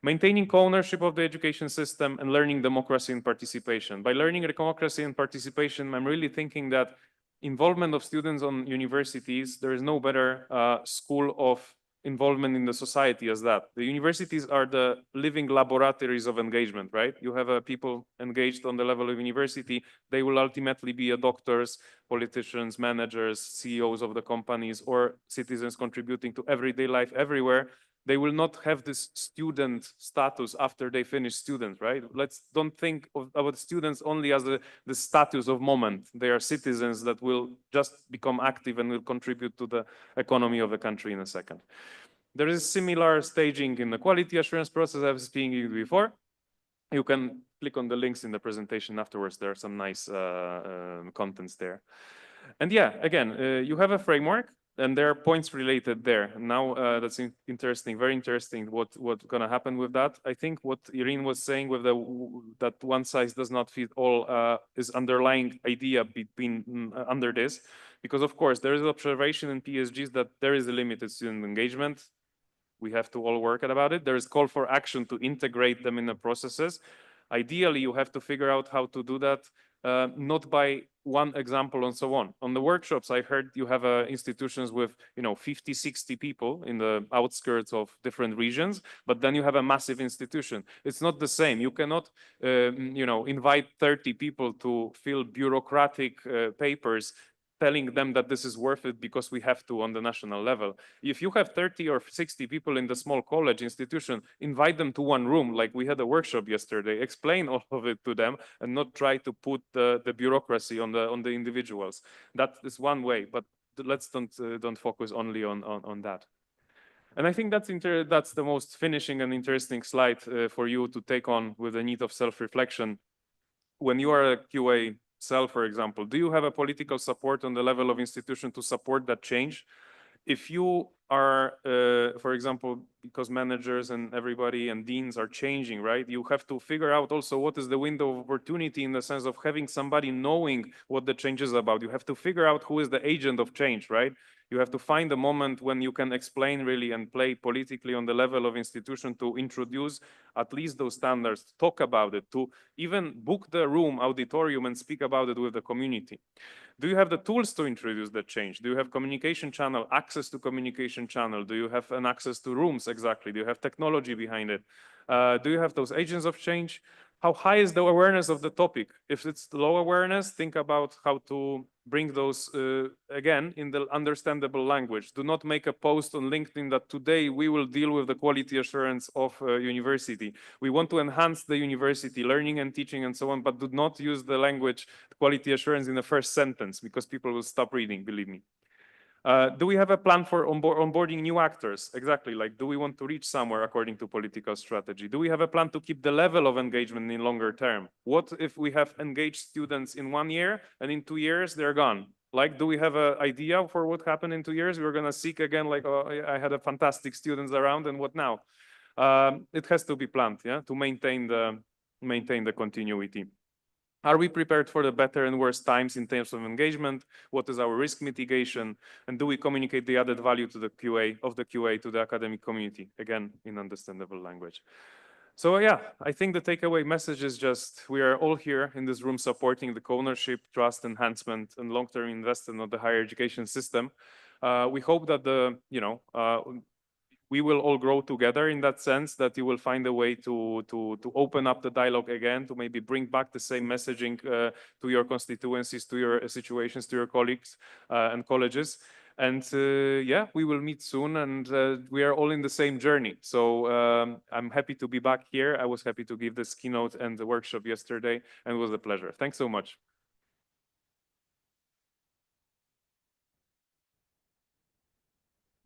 Maintaining co-ownership of the education system and learning democracy and participation. By learning democracy and participation, I'm really thinking that involvement of students on universities, there is no better school of involvement in the society as that. The universities are the living laboratories of engagement, right? You have people engaged on the level of university, they will ultimately be doctors, politicians, managers, CEOs of the companies, or citizens contributing to everyday life everywhere. They will not have this student status after they finish student, right? Don't think about students only as the status of moment. They are citizens that will just become active and will contribute to the economy of the country in a second. There is similar staging in the quality assurance process I was speaking before. You can click on the links in the presentation afterwards. There are some nice contents there. And yeah, again, you have a framework. And there are points related there. Now that's interesting, very interesting. What's going to happen with that? I think what Irene was saying with that one size does not fit all is underlying idea under this, because of course there is observation in PSGs that there is a limited student engagement. We have to all work about it. There is call for action to integrate them in the processes. Ideally, you have to figure out how to do that, not by one example and so on. On the workshops, I heard you have institutions with 50, 60 people in the outskirts of different regions, but then you have a massive institution. It's not the same. You cannot invite 30 people to fill bureaucratic papers telling them that this is worth it because we have to on the national level. If you have 30 or 60 people in the small college institution, invite them to one room, like we had a workshop yesterday, explain all of it to them and not try to put the bureaucracy on the individuals. That is one way, but let's don't focus only on that. And I think that's the most finishing and interesting slide for you to take on with the need of self-reflection. When you are a QA cell, for example, do you have a political support on the level of institution to support that change? If you are, for example, because managers and everybody and deans are changing, right? You have to figure out also what is the window of opportunity in the sense of having somebody knowing what the change is about. You have to figure out who is the agent of change, right? You have to find a moment when you can explain really and play politically on the level of institution to introduce at least those standards, talk about it, to even book the room, auditorium, and speak about it with the community. Do you have the tools to introduce that change? Do you have communication channel, access to communication channel? Do you have an access to rooms exactly? Do you have technology behind it? Do you have those agents of change? how high is the awareness of the topic? If it's low awareness, think about how to bring those, again, in the understandable language. Do not make a post on LinkedIn that today we will deal with the quality assurance of university. We want to enhance the university, learning and teaching and so on, but do not use the language quality assurance in the first sentence because people will stop reading, believe me. Do we have a plan for onboarding new actors? Exactly, like do we want to reach somewhere according to political strategy? Do we have a plan to keep the level of engagement in longer term? What if we have engaged students in 1 year and in 2 years they're gone? Like, do we have an idea for what happened in 2 years? We're gonna seek again, like, oh, I had a fantastic students around and what now? It has to be planned, yeah, to maintain the continuity. Are we prepared for the better and worse times in terms of engagement? What is our risk mitigation? And do we communicate the added value to the QA to the academic community? Again, in understandable language. So yeah, I think the takeaway message is just we are all here in this room supporting the co-ownership, trust enhancement, and long-term investment of the higher education system. We hope that we will all grow together in that sense, that you will find a way to open up the dialogue again, to maybe bring back the same messaging to your constituencies, to your situations, to your colleagues and colleges. And yeah, we will meet soon, and we are all in the same journey. So I'm happy to be back here. I was happy to give this keynote and the workshop yesterday, and it was a pleasure. Thanks so much.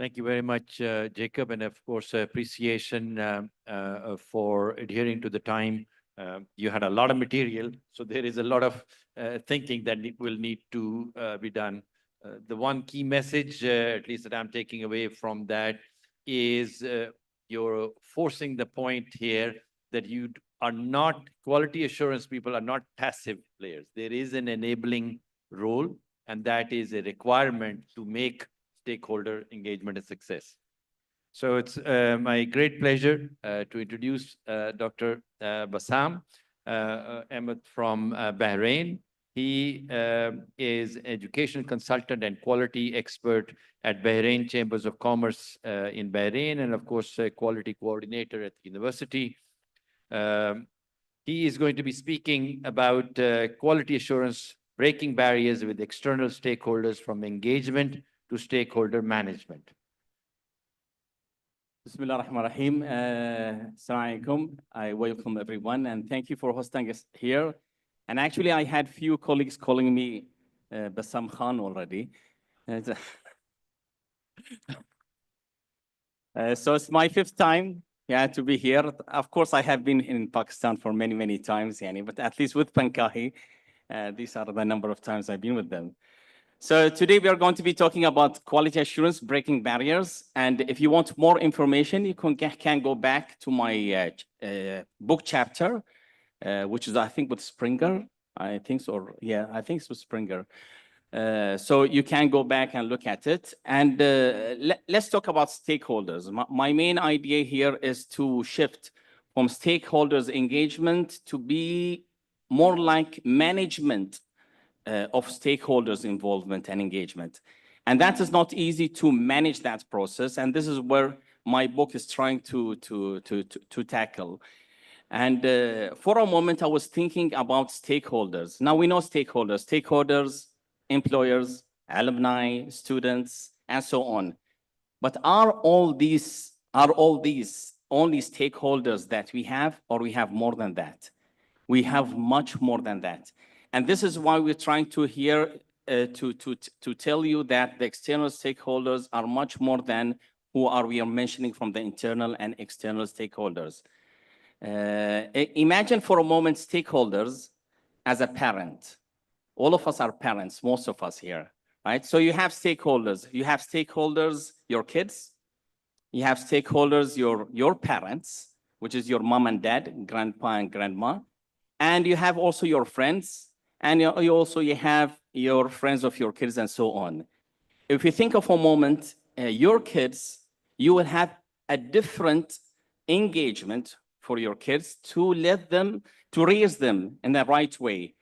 Thank you very much, Jacob, and of course, appreciation for adhering to the time. You had a lot of material, so there is a lot of thinking that will need to be done. The one key message, at least that I'm taking away from that, is you're forcing the point here that you are not, quality assurance people are not passive players. There is an enabling role, and that is a requirement to make stakeholder engagement a success. So it's my great pleasure to introduce Dr. Bassam Ahmed from Bahrain. He is education consultant and quality expert at Bahrain Chambers of Commerce in Bahrain, and of course, a quality coordinator at the university. He is going to be speaking about quality assurance, breaking barriers with external stakeholders from engagement to stakeholder management. Bismillah ar-Rahman ar-Rahim. Assalamu alaikum. I welcome everyone and thank you for hosting us here. And actually, I had few colleagues calling me Bassam Khan already. So it's my 5th time to be here. Of course, I have been in Pakistan for many, many times, but at least with PNQAHE, these are the number of times I've been with them. So today we are going to be talking about quality assurance, breaking barriers. And if you want more information, you can go back to my book chapter, which is, I think, with Springer. I think so. Or, yeah, I think it's with Springer. So you can go back and look at it. And let's talk about stakeholders. My main idea here is to shift from stakeholders engagement to be more like management of stakeholders' involvement and engagement. And that is not easy to manage that process. And this is where my book is trying to tackle. And for a moment, I was thinking about stakeholders. Now we know stakeholders, employers, alumni, students, and so on. But are all these only stakeholders that we have, or we have more than that? We have much more than that. And this is why we're trying to to tell you that the external stakeholders are much more than we are mentioning from the internal and external stakeholders. Imagine for a moment stakeholders as a parent. All of us are parents, most of us here, right? So you have stakeholders. You have stakeholders, your kids. You have stakeholders, your parents, which is your mom and dad, grandpa and grandma. And you have also your friends. And you have your friends of your kids and so on. If you think of a moment, your kids, you will have a different engagement for your kids to raise them in the right way.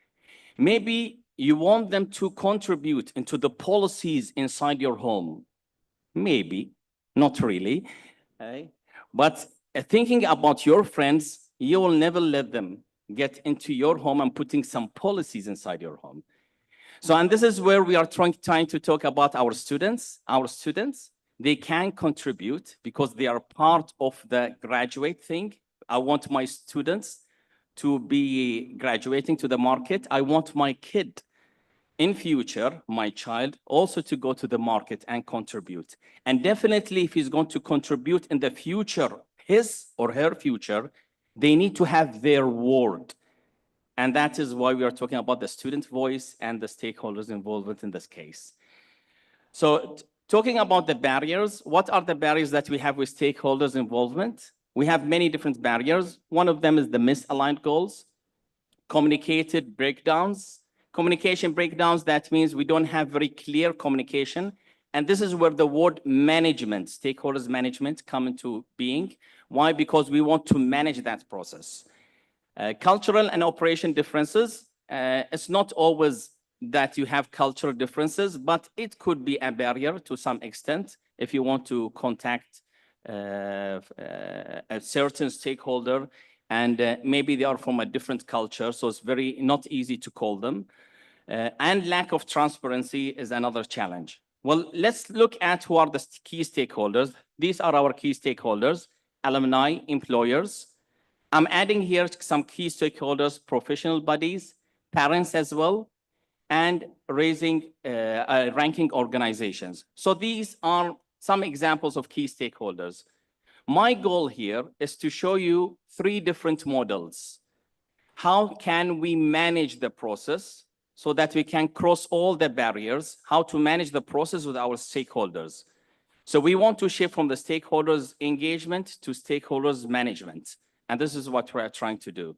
Maybe you want them to contribute into the policies inside your home. Maybe, not really. But thinking about your friends, you will never let them get into your home and putting some policies inside your home. So, and this is where we are trying to talk about our students. Our students, they can contribute because they are part of the graduate thing. I want my students to be graduating to the market. I want my kid in future, my child, also to go to the market and contribute. And definitely if he's going to contribute in the future, his or her future, they need to have their word. And that is why we are talking about the student voice and the stakeholders' involvement in this case. So talking about the barriers, what are the barriers that we have with stakeholders' involvement? We have many different barriers. One of them is the misaligned goals, communication breakdowns, that means we don't have very clear communication. And this is where the word management, stakeholders management come into being. Why? Because we want to manage that process. Cultural and operation differences, it's not always that you have cultural differences, but it could be a barrier to some extent if you want to contact a certain stakeholder and maybe they are from a different culture, so it's very not easy to call them. And lack of transparency is another challenge. Well, let's look at who are the key stakeholders. These are our key stakeholders: alumni, employers. I'm adding here some key stakeholders, professional bodies, parents as well, and ranking organizations. So these are some examples of key stakeholders. My goal here is to show you 3 different models. How can we manage the process so that we can cross all the barriers, how to manage the process with our stakeholders. So we want to shift from the stakeholders engagement to stakeholders management. And this is what we're trying to do.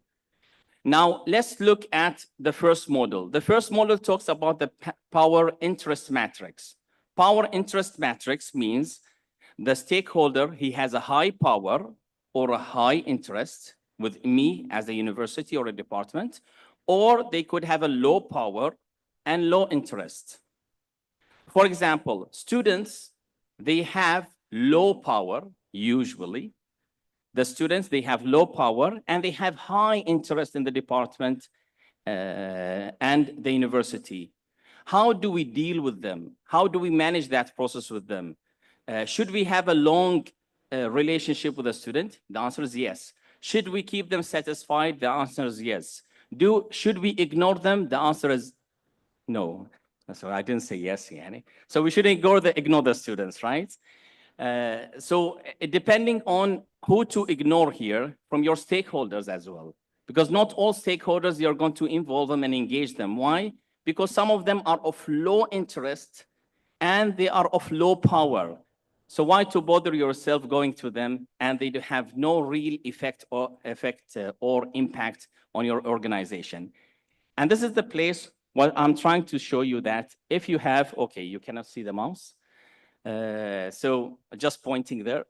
Now, let's look at the first model. The first model talks about the power interest matrix. Power interest matrix means the stakeholder, he has a high power or a high interest with me as a university or a department, or they could have a low power and low interest. For example, students, they have low power, usually. The students, they have low power and they have high interest in the department and the university. How do we deal with them? How do we manage that process with them? Should we have a long relationship with a student? The answer is yes. Should we keep them satisfied? The answer is yes. Should we ignore them? The answer is no. So I didn't say yes, Yani. So we should ignore the students, right? So depending on who to ignore here from your stakeholders as well, because not all stakeholders, you're going to involve them and engage them. Why? Because some of them are of low interest and they are of low power. So why to bother yourself going to them and they have no real effect or impact on your organization? And this is the place where I'm trying to show you that if you have, okay, you cannot see the mouse. So just pointing there.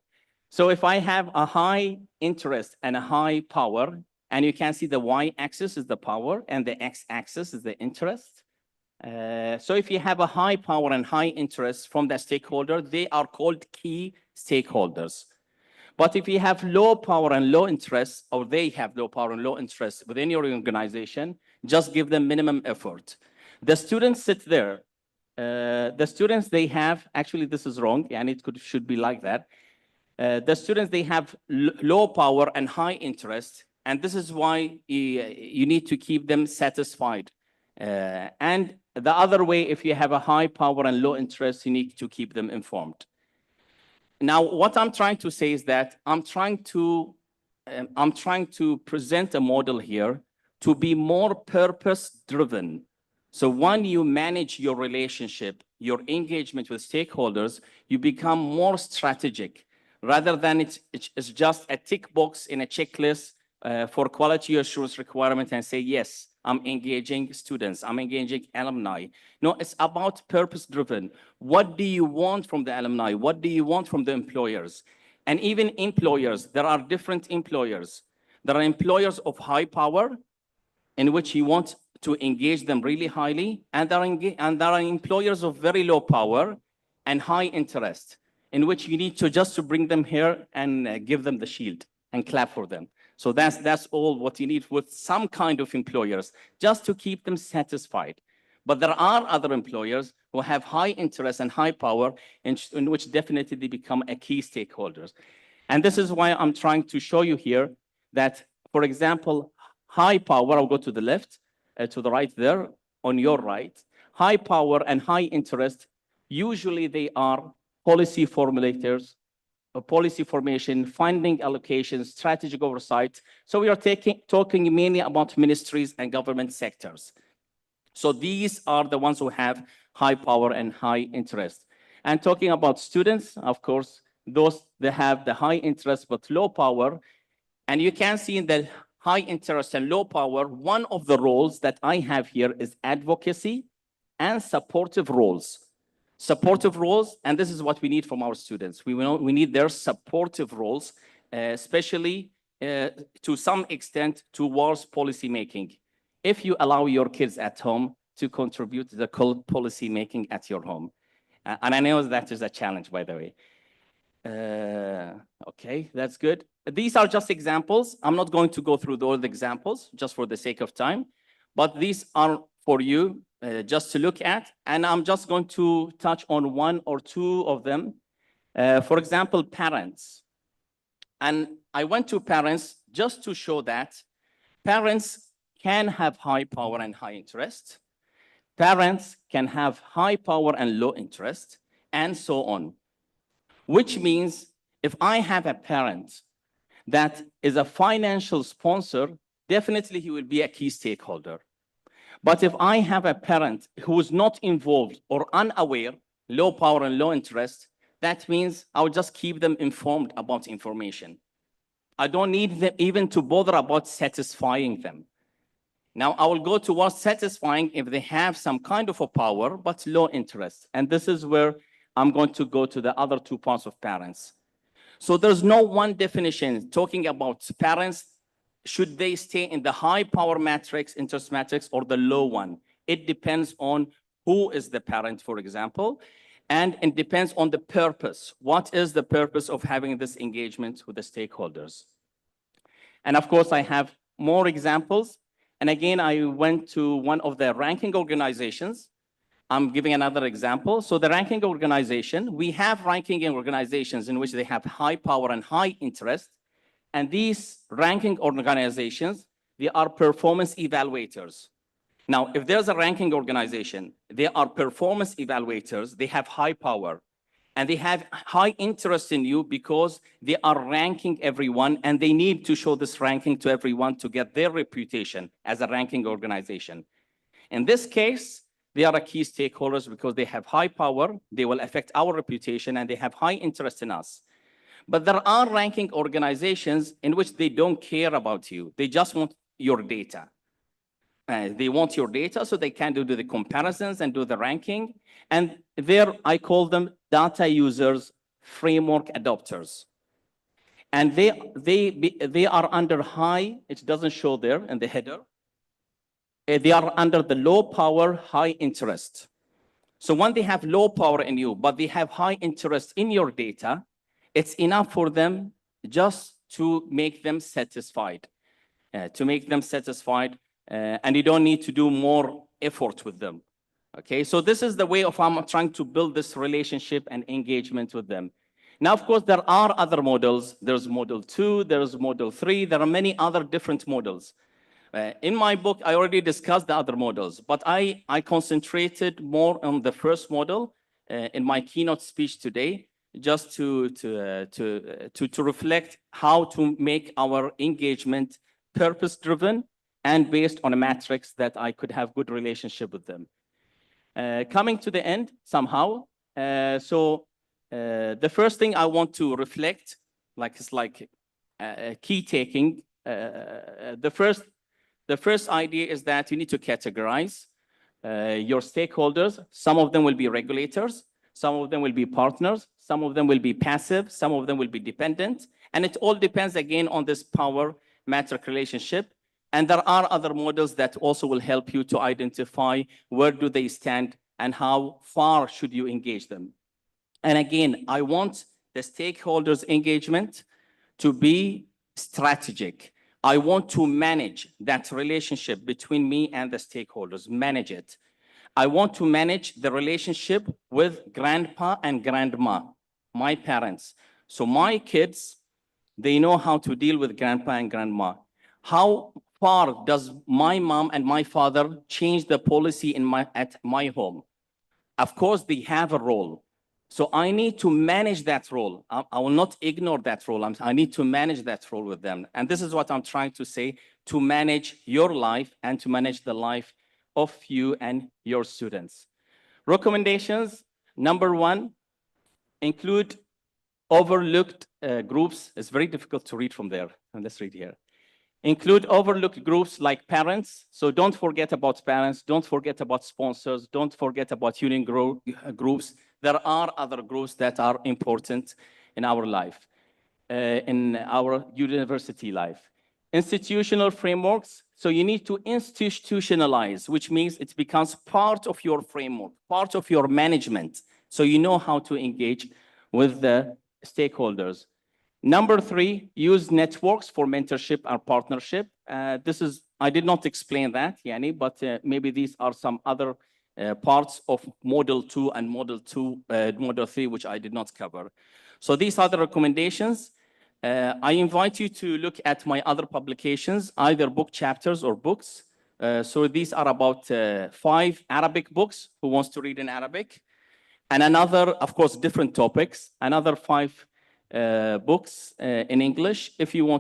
So if I have a high interest and a high power, and you can see the y-axis is the power and the x-axis is the interest. So if you have a high power and high interest from the stakeholder, they are called key stakeholders. But if you have low power and low interest, or they have low power and low interest within your organization, just give them minimum effort. The students sit there. The students, they have, actually this is wrong, and it should be like that. The students, they have low power and high interest, and this is why you need to keep them satisfied. And the other way, if you have a high power and low interest, you need to keep them informed. Now, what I'm trying to say is that I'm trying to present a model here to be more purpose-driven. So when you manage your relationship, your engagement with stakeholders, you become more strategic rather than it's just a tick box in a checklist for quality assurance requirement and say, yes, I'm engaging students, I'm engaging alumni. No, it's about purpose-driven. What do you want from the alumni? What do you want from the employers? And even employers, there are different employers. There are employers of high power in which you want to engage them really highly, and there are employers of very low power and high interest in which you need to just to bring them here and give them the shield and clap for them. So that's all what you need with some kind of employers, just to keep them satisfied. But there are other employers who have high interest and high power, in which definitely they become a key stakeholders. And this is why I'm trying to show you here that, for example, high power, I'll go to the left, to the right there, on your right, high power and high interest, usually they are policy formulators, policy formation, funding allocation, strategic oversight. So we are talking mainly about ministries and government sectors. So these are the ones who have high power and high interest. And talking about students, of course, those that have the high interest but low power. And you can see in the high interest and low power, one of the roles that I have here is advocacy and supportive roles. Supportive roles, and this is what we need from our students. We need their supportive roles, especially to some extent towards policy making. If you allow your kids at home to contribute to the policy making at your home. And I know that is a challenge, by the way. Okay, that's good. These are just examples. I'm not going to go through all the examples just for the sake of time, but these are for you just to look at. And I'm just going to touch on one or two of them. For example, parents. And I went to parents just to show that parents can have high power and high interest. Parents can have high power and low interest, and so on. Which means if I have a parent that is a financial sponsor, definitely he will be a key stakeholder. But if I have a parent who is not involved or unaware, low power and low interest, that means I'll just keep them informed about information. I don't need them even to bother about satisfying them. Now, I will go towards satisfying if they have some kind of a power, but low interest. And this is where I'm going to go to the other two parts of parents. So there's no one definition talking about parents. Should they stay in the high power matrix, interest matrix, or the low one? It depends on who is the parent, for example, and it depends on the purpose. What is the purpose of having this engagement with the stakeholders? And of course, I have more examples. And again, I went to one of the ranking organizations. I'm giving another example. So the ranking organization, we have ranking organizations in which they have high power and high interest. And these ranking organizations, they are performance evaluators. Now, if there's a ranking organization, they are performance evaluators, they have high power, and they have high interest in you because they are ranking everyone, and they need to show this ranking to everyone to get their reputation as a ranking organization. In this case, they are a key stakeholders because they have high power, they will affect our reputation, and they have high interest in us. But there are ranking organizations in which they don't care about you. They just want your data. They want your data so they can do the comparisons and do the ranking. And there, I call them data users, framework adopters. And they are under high, it doesn't show there in the header. They are under the low power, high interest. So when they have low power in you, but they have high interest in your data, it's enough for them just to make them satisfied, and you don't need to do more effort with them. Okay, so this is the way of I'm trying to build this relationship and engagement with them. Now, of course, there are other models. There's model 2, there's model 3. There are many other different models. In my book, I already discussed the other models, but I concentrated more on the first model in my keynote speech today, just to reflect how to make our engagement purpose-driven and based on a matrix that I could have good relationship with them. Coming to the end somehow, the first thing I want to reflect, it's like key taking. The first idea is that you need to categorize your stakeholders. Some of them will be regulators, some of them will be partners, some of them will be passive, some of them will be dependent, and it all depends again on this power matrix relationship. And there are other models that also will help you to identify where do they stand and how far should you engage them. And again, I want the stakeholders' engagement to be strategic. I want to manage that relationship between me and the stakeholders, manage it. I want to manage the relationship with grandpa and grandma, my parents. So my kids, they know how to deal with grandpa and grandma. How far does my mom and my father change the policy at my home? Of course, they have a role. So I need to manage that role. I will not ignore that role. I need to manage that role with them. And this is what I'm trying to say, to manage your life and to manage the life of you and your students. Recommendations, number one, include overlooked groups. It's very difficult to read from there. And let's read here. Include overlooked groups like parents. So don't forget about parents. Don't forget about sponsors. Don't forget about union groups. There are other groups that are important in our life, in our university life. Institutional frameworks. So you need to institutionalize, which means it becomes part of your framework, part of your management. So you know how to engage with the stakeholders. Number three, use networks for mentorship or partnership. I did not explain that, Yani, but maybe these are some other parts of Model 2 and Model 3, which I did not cover. So these are the recommendations. I invite you to look at my other publications, either book chapters or books. So these are about 5 Arabic books, who wants to read in Arabic, and another, of course, different topics, another 5 books in English. If you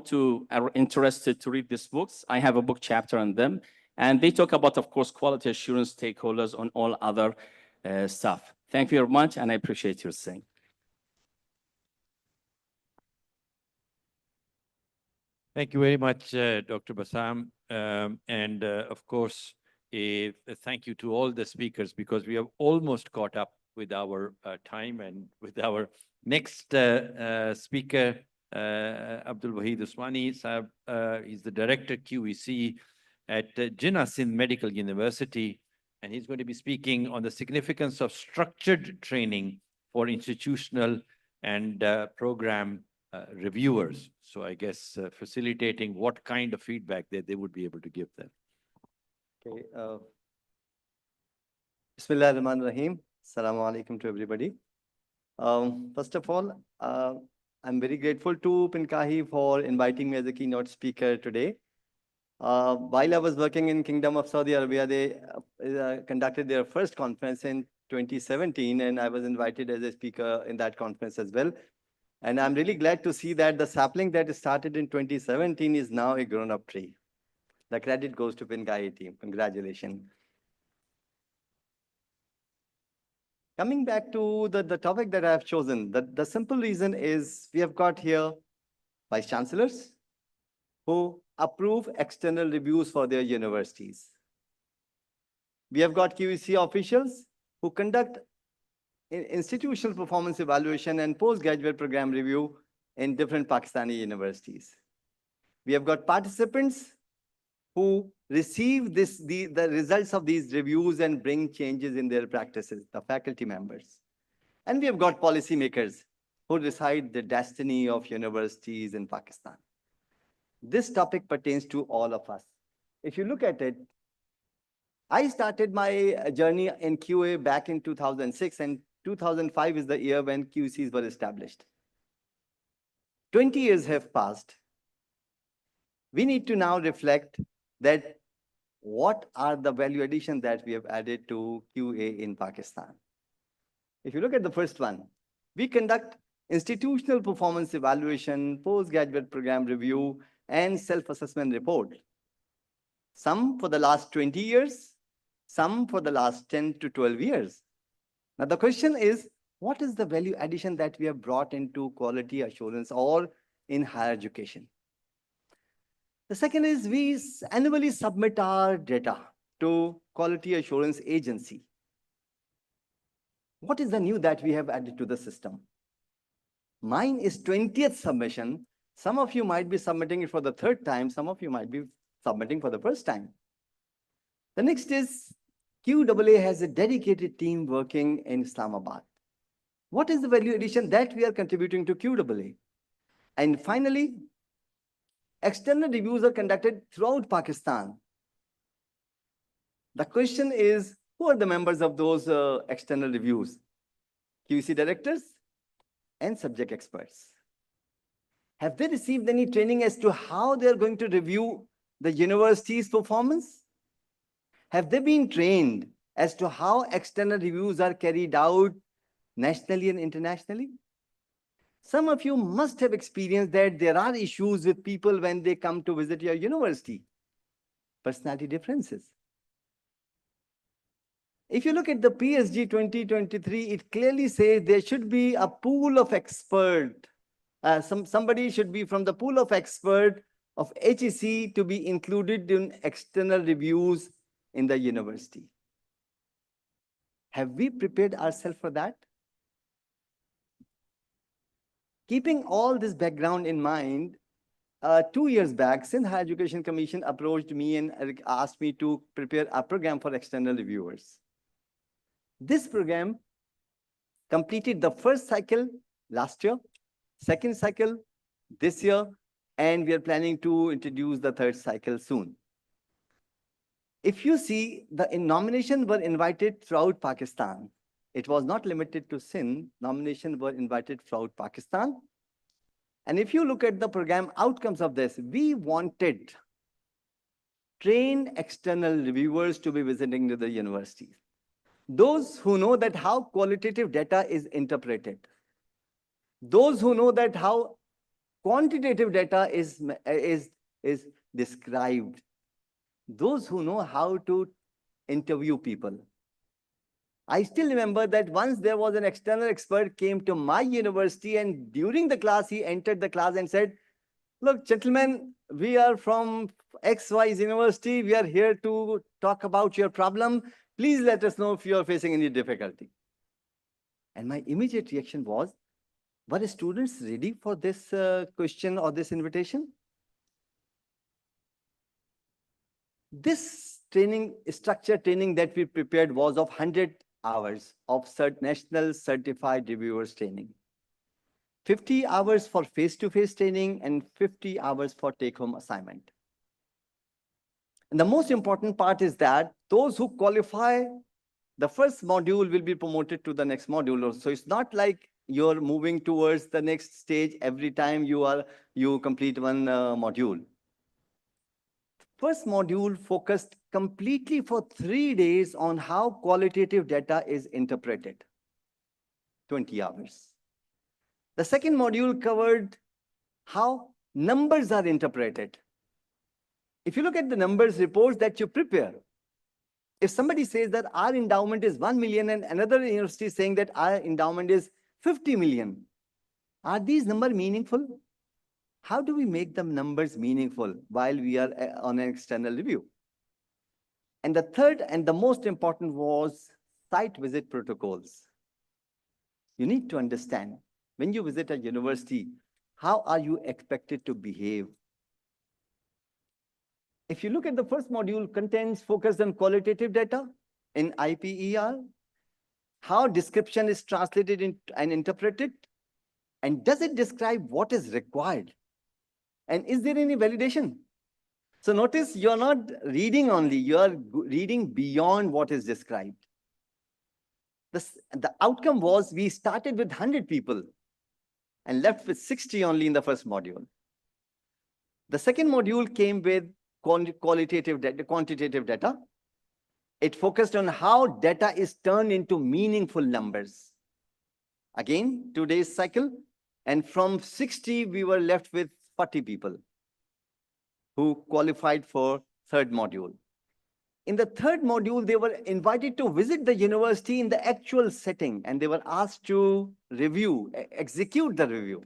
are interested to read these books, I have a book chapter on them. And they talk about, of course, quality assurance stakeholders on all other stuff. Thank you very much, and I appreciate your saying. Thank you very much, Dr. Bassam. Of course, thank you to all the speakers, because we have almost caught up with our time and with our next speaker, Abdul Wahid Usmani Sahab. He's the Director QEC at Jinnah Sindh Medical University, and he's going to be speaking on the significance of structured training for institutional and program reviewers. So I guess facilitating what kind of feedback they would be able to give them. Okay. Bismillah ar-Rahman ar-Rahim. Assalamu alaikum to everybody. First of all, I'm very grateful to PNQAHE for inviting me as a keynote speaker today. While I was working in Kingdom of Saudi Arabia, they conducted their first conference in 2017, and I was invited as a speaker in that conference as well. And I'm really glad to see that the sapling that started in 2017 is now a grown-up tree. The credit goes to PNQAHE team. Congratulations. Coming back to the topic that I have chosen, the simple reason is we have got here vice chancellors who approve external reviews for their universities. We have got QEC officials who conduct institutional performance evaluation and postgraduate program review in different Pakistani universities. We have got participants who receive the results of these reviews and bring changes in their practices, the faculty members. And we have got policymakers who decide the destiny of universities in Pakistan. This topic pertains to all of us. If you look at it, I started my journey in QA back in 2006, and 2005 is the year when QCs were established. 20 years have passed. We need to now reflect that what are the value additions that we have added to QA in Pakistan. If you look at the first one, we conduct institutional performance evaluation, postgraduate program review, and self-assessment report. Some for the last 20 years, some for the last 10 to 12 years. Now the question is, what is the value addition that we have brought into quality assurance or in higher education? The second is we annually submit our data to quality assurance agency. What is the new that we have added to the system? Mine is 20th submission. Some of you might be submitting it for the 3rd time. Some of you might be submitting for the first time. The next is QAA has a dedicated team working in Islamabad. What is the value addition that we are contributing to QAA? And finally, External reviews are conducted throughout Pakistan. The question is, who are the members of those external reviews? QC directors and subject experts. Have they received any training as to how they are going to review the university's performance? Have they been trained as to how external reviews are carried out nationally and internationally? Some of you must have experienced that there are issues with people when they come to visit your university. Personality differences. If you look at the PSG 2023, it clearly says there should be a pool of expert. Somebody should be from the pool of expert of HEC to be included in external reviews in the university. Have we prepared ourselves for that? Keeping all this background in mind, 2 years back, Sindh Higher Education Commission approached me and asked me to prepare a program for external reviewers. This program completed the first cycle last year, second cycle this year, and we are planning to introduce the third cycle soon. If you see, the nominations were invited throughout Pakistan. It was not limited to Sindh. Nominations were invited throughout Pakistan. And if you look at the program outcomes of this, we wanted trained external reviewers to be visiting the universities. Those who know that how qualitative data is interpreted. Those who know that how quantitative data is described. Those who know how to interview people. I still remember that once there was an external expert came to my university, and during the class, he entered the class and said, "Look, gentlemen, we are from XY University. We are here to talk about your problem. Please let us know if you are facing any difficulty." And my immediate reaction was, were the students ready for this question or this invitation? This training, structured training that we prepared was of 100 hours of national certified reviewers training. 50 hours for face-to-face training and 50 hours for take-home assignment. And the most important part is that those who qualify, the first module will be promoted to the next module. So it's not like you're moving towards the next stage every time you complete one module. First module focused completely for 3 days on how qualitative data is interpreted, 20 hours. The second module covered how numbers are interpreted. If you look at the numbers reports that you prepare, if somebody says that our endowment is 1 million and another university is saying that our endowment is 50 million, are these numbers meaningful? How do we make the numbers meaningful while we are on an external review? And the third and the most important was site visit protocols. You need to understand, when you visit a university, how are you expected to behave? If you look at the first module, contents focused on qualitative data in IPER, how description is translated and interpreted, and does it describe what is required? And is there any validation? So notice you're not reading only, you're reading beyond what is described. The outcome was we started with 100 people and left with 60 only in the first module. The second module came with qualitative data, quantitative data. It focused on how data is turned into meaningful numbers. Again, 2 days cycle. And from 60, we were left with 40 people who qualified for third module. In the third module, they were invited to visit the university in the actual setting, and they were asked to review, execute the review.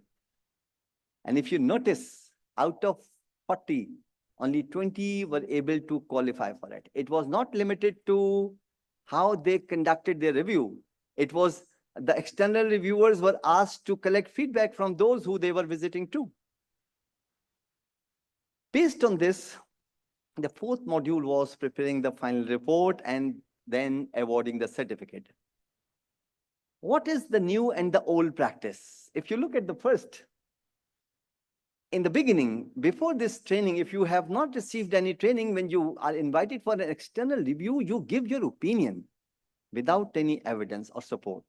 And if you notice, out of 40, only 20 were able to qualify for it. It was not limited to how they conducted their review. It was the external reviewers were asked to collect feedback from those who they were visiting too. Based on this, the fourth module was preparing the final report and then awarding the certificate. What is the new and the old practice? If you look at the first, in the beginning, before this training, if you have not received any training, when you are invited for an external review, you give your opinion without any evidence or support.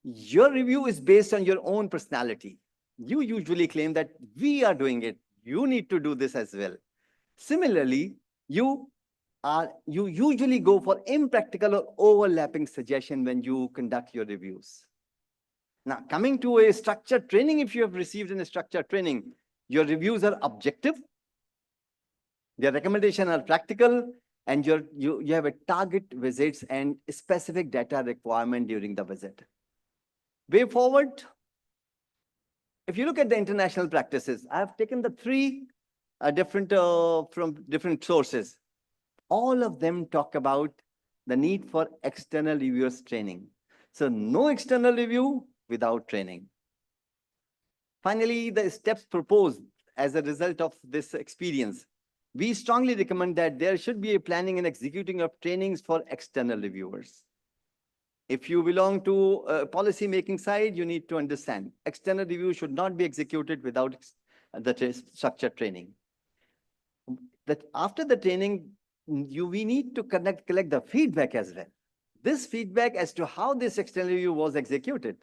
Your review is based on your own personality. You usually claim that we are doing it. You need to do this as well. Similarly, you usually go for impractical or overlapping suggestion when you conduct your reviews. Now, coming to a structured training, if you have received a structured training, your reviews are objective, their recommendations are practical, and you have a target visits and specific data requirement during the visit. Way forward, if you look at the international practices, I have taken the three from different sources. All of them talk about the need for external reviewers training. So no external review without training. Finally, the steps proposed as a result of this experience. We strongly recommend that there should be a planning and executing of trainings for external reviewers. If you belong to a policy making side, you need to understand external review should not be executed without the structured training. That after the training, we need to collect the feedback as well. This feedback as to how this external review was executed.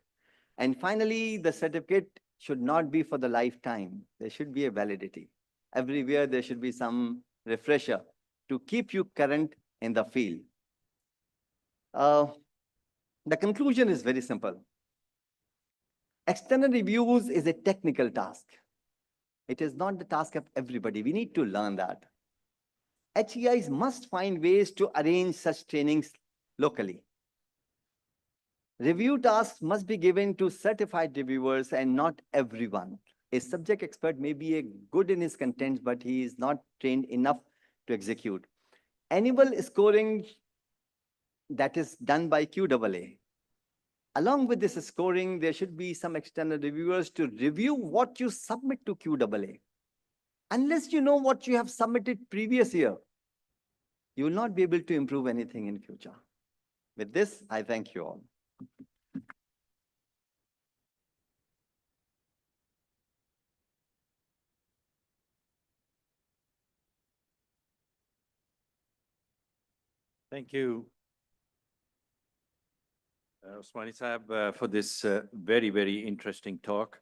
And finally, the certificate should not be for the lifetime. There should be a validity. Everywhere there should be some refresher to keep you current in the field. The conclusion is very simple. External reviews is a technical task. It is not the task of everybody. We need to learn that. HEIs must find ways to arrange such trainings locally. Review tasks must be given to certified reviewers and not everyone. A subject expert may be good in his content, but he is not trained enough to execute. Annual scoring that is done by QAA. Along with this scoring, there should be some external reviewers to review what you submit to QAA. Unless you know what you have submitted previous year, you will not be able to improve anything in future. With this, I thank you all. Thank you, Usmani Saab, for this very, very interesting talk.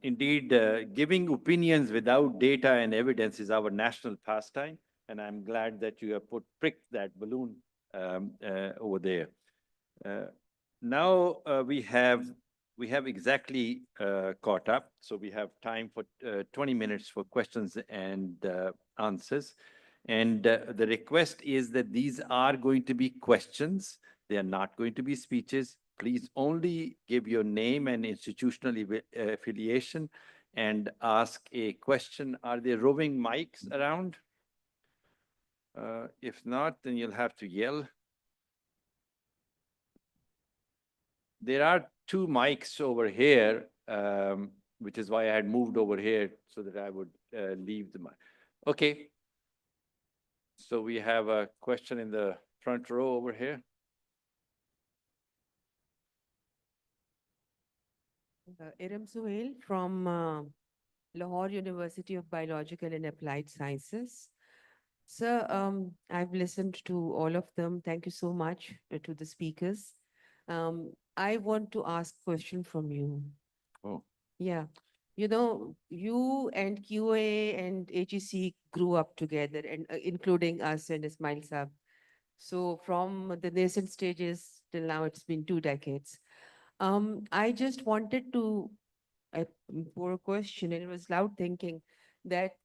Indeed, giving opinions without data and evidence is our national pastime, and I'm glad that you have pricked that balloon over there. Now we have exactly caught up, so we have time for 20 minutes for questions and answers. And the request is that these are going to be questions. They are not going to be speeches. Please only give your name and institutional affiliation and ask a question. Are there roving mics around? If not, then you'll have to yell. There are two mics over here, which is why I had moved over here so that I would leave the mic. Okay. So we have a question in the front row over here. Iram Suhail from Lahore University of Biological and Applied Sciences. Sir, I've listened to all of them. Thank you so much to the speakers. I want to ask a question from you. Oh. Yeah. You know, you and QA and HEC grew up together, and including us and Ismail Saab. So from the nascent stages till now, it's been 2 decades. I just wanted to for a question, and it was loud thinking that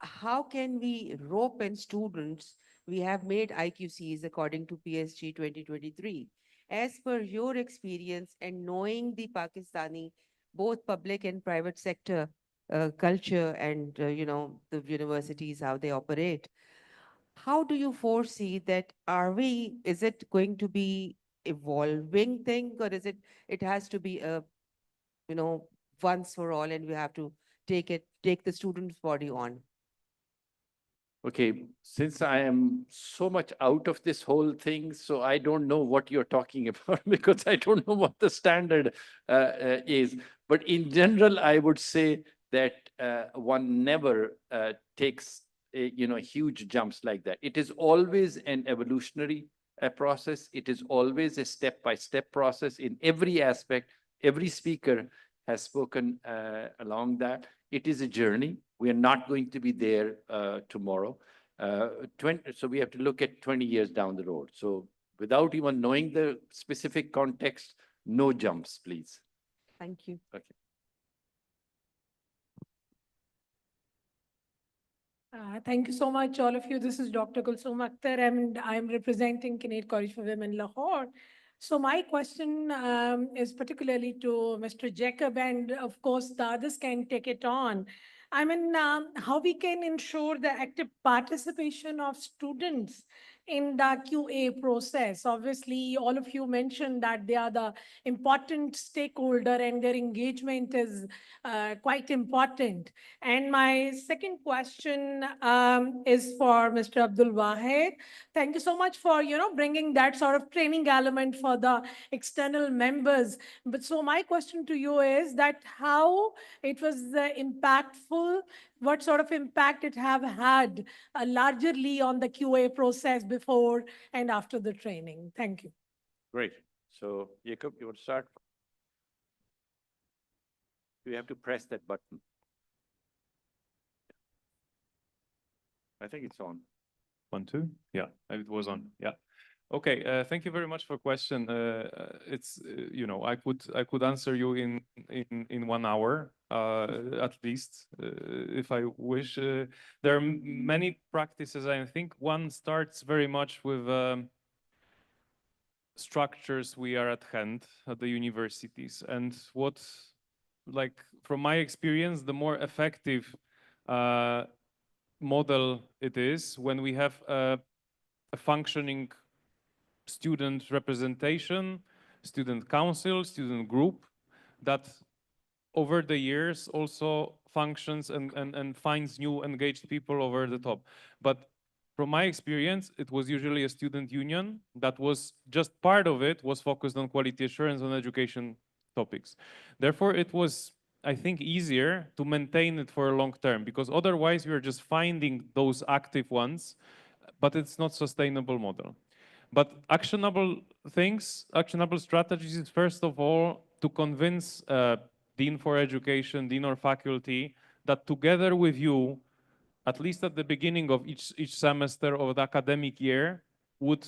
how can we rope in students? We have made IQCs according to PSG 2023. As per your experience and knowing the Pakistani, both public and private sector culture and, you know, the universities, how they operate, how do you foresee that is it going to be evolving thing, or it has to be a, you know, once for all, and we have to take the student's body on? Okay, since I am so much out of this whole thing, so I don't know what you're talking about because I don't know what the standard is. But in general, I would say that one never takes huge jumps like that. It is always an evolutionary process. It is always a step-by-step process in every aspect. Every speaker has spoken along that. It is a journey. We are not going to be there tomorrow. So we have to look at 20 years down the road. So without even knowing the specific context, no jumps, please. Thank you. Okay. Thank you so much, all of you. This is Dr. Kulsum Akhtar, and I'm representing Kinnaird College for Women, Lahore. So my question is particularly to Mr. Jacob, and of course, the others can take it on. I mean, how we can ensure the active participation of students in the QA process. Obviously, all of you mentioned that they are the important stakeholder and their engagement is quite important. And my second question is for Mr. Abdul Wahid. Thank you so much for, bringing that sort of training element for the external members. But so my question to you is that how it was impactful, what sort of impact it have had largely on the QA process before and after the training. Thank you. Great. So Jacob, you want to start? You have to press that button. I think it's on. 1, 2. Yeah, it was on. Yeah. Okay. Thank you very much for question. It's I could answer you in 1 hour at least if I wish. There are many practices. I think one starts very much with structures we are at hand at the universities, and what, like from my experience, the more effective model it is when we have a functioning student representation, student council, student group that over the years also functions and finds new engaged people over the top. But from my experience, it was usually a student union that was just part of it was focused on quality assurance on education topics. Therefore, it was, I think, easier to maintain it for a long term, because otherwise we are just finding those active ones, but it's not sustainable model. But actionable things, actionable strategies is first of all to convince Dean for Education, Dean or faculty that together with you, at least at the beginning of each semester of the academic year, would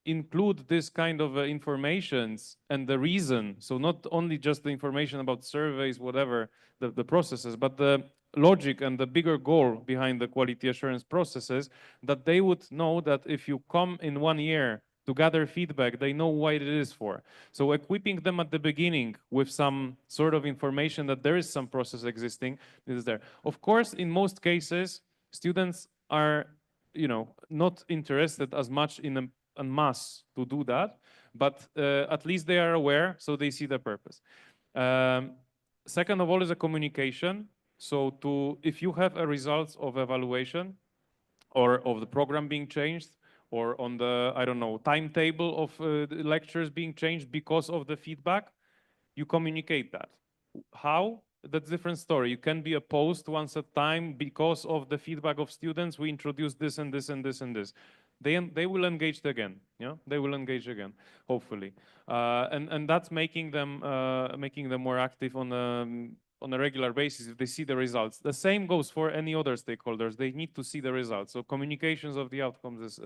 include this kind of informations and the reason. So not only just the information about surveys, whatever, the processes, but the logic and the bigger goal behind the quality assurance processes, that they would know that if you come in 1 year to gather feedback, they know what it is for. So equipping them at the beginning with some sort of information that there is some process existing is there. Of course, in most cases, students are, not interested as much in a mass to do that, but at least they are aware, so they see the purpose. Second of all is a communication. So if you have a results of evaluation or of the program being changed, or on the, I don't know, timetable of the lectures being changed because of the feedback, you communicate that. How? That's a different story. You can be opposed once at a time because of the feedback of students. We introduce this and this and this and this. They will engage again. Yeah, they will engage again, hopefully, and that's making them more active on a regular basis if they see the results. The same goes for any other stakeholders. They need to see the results. So communications of the outcomes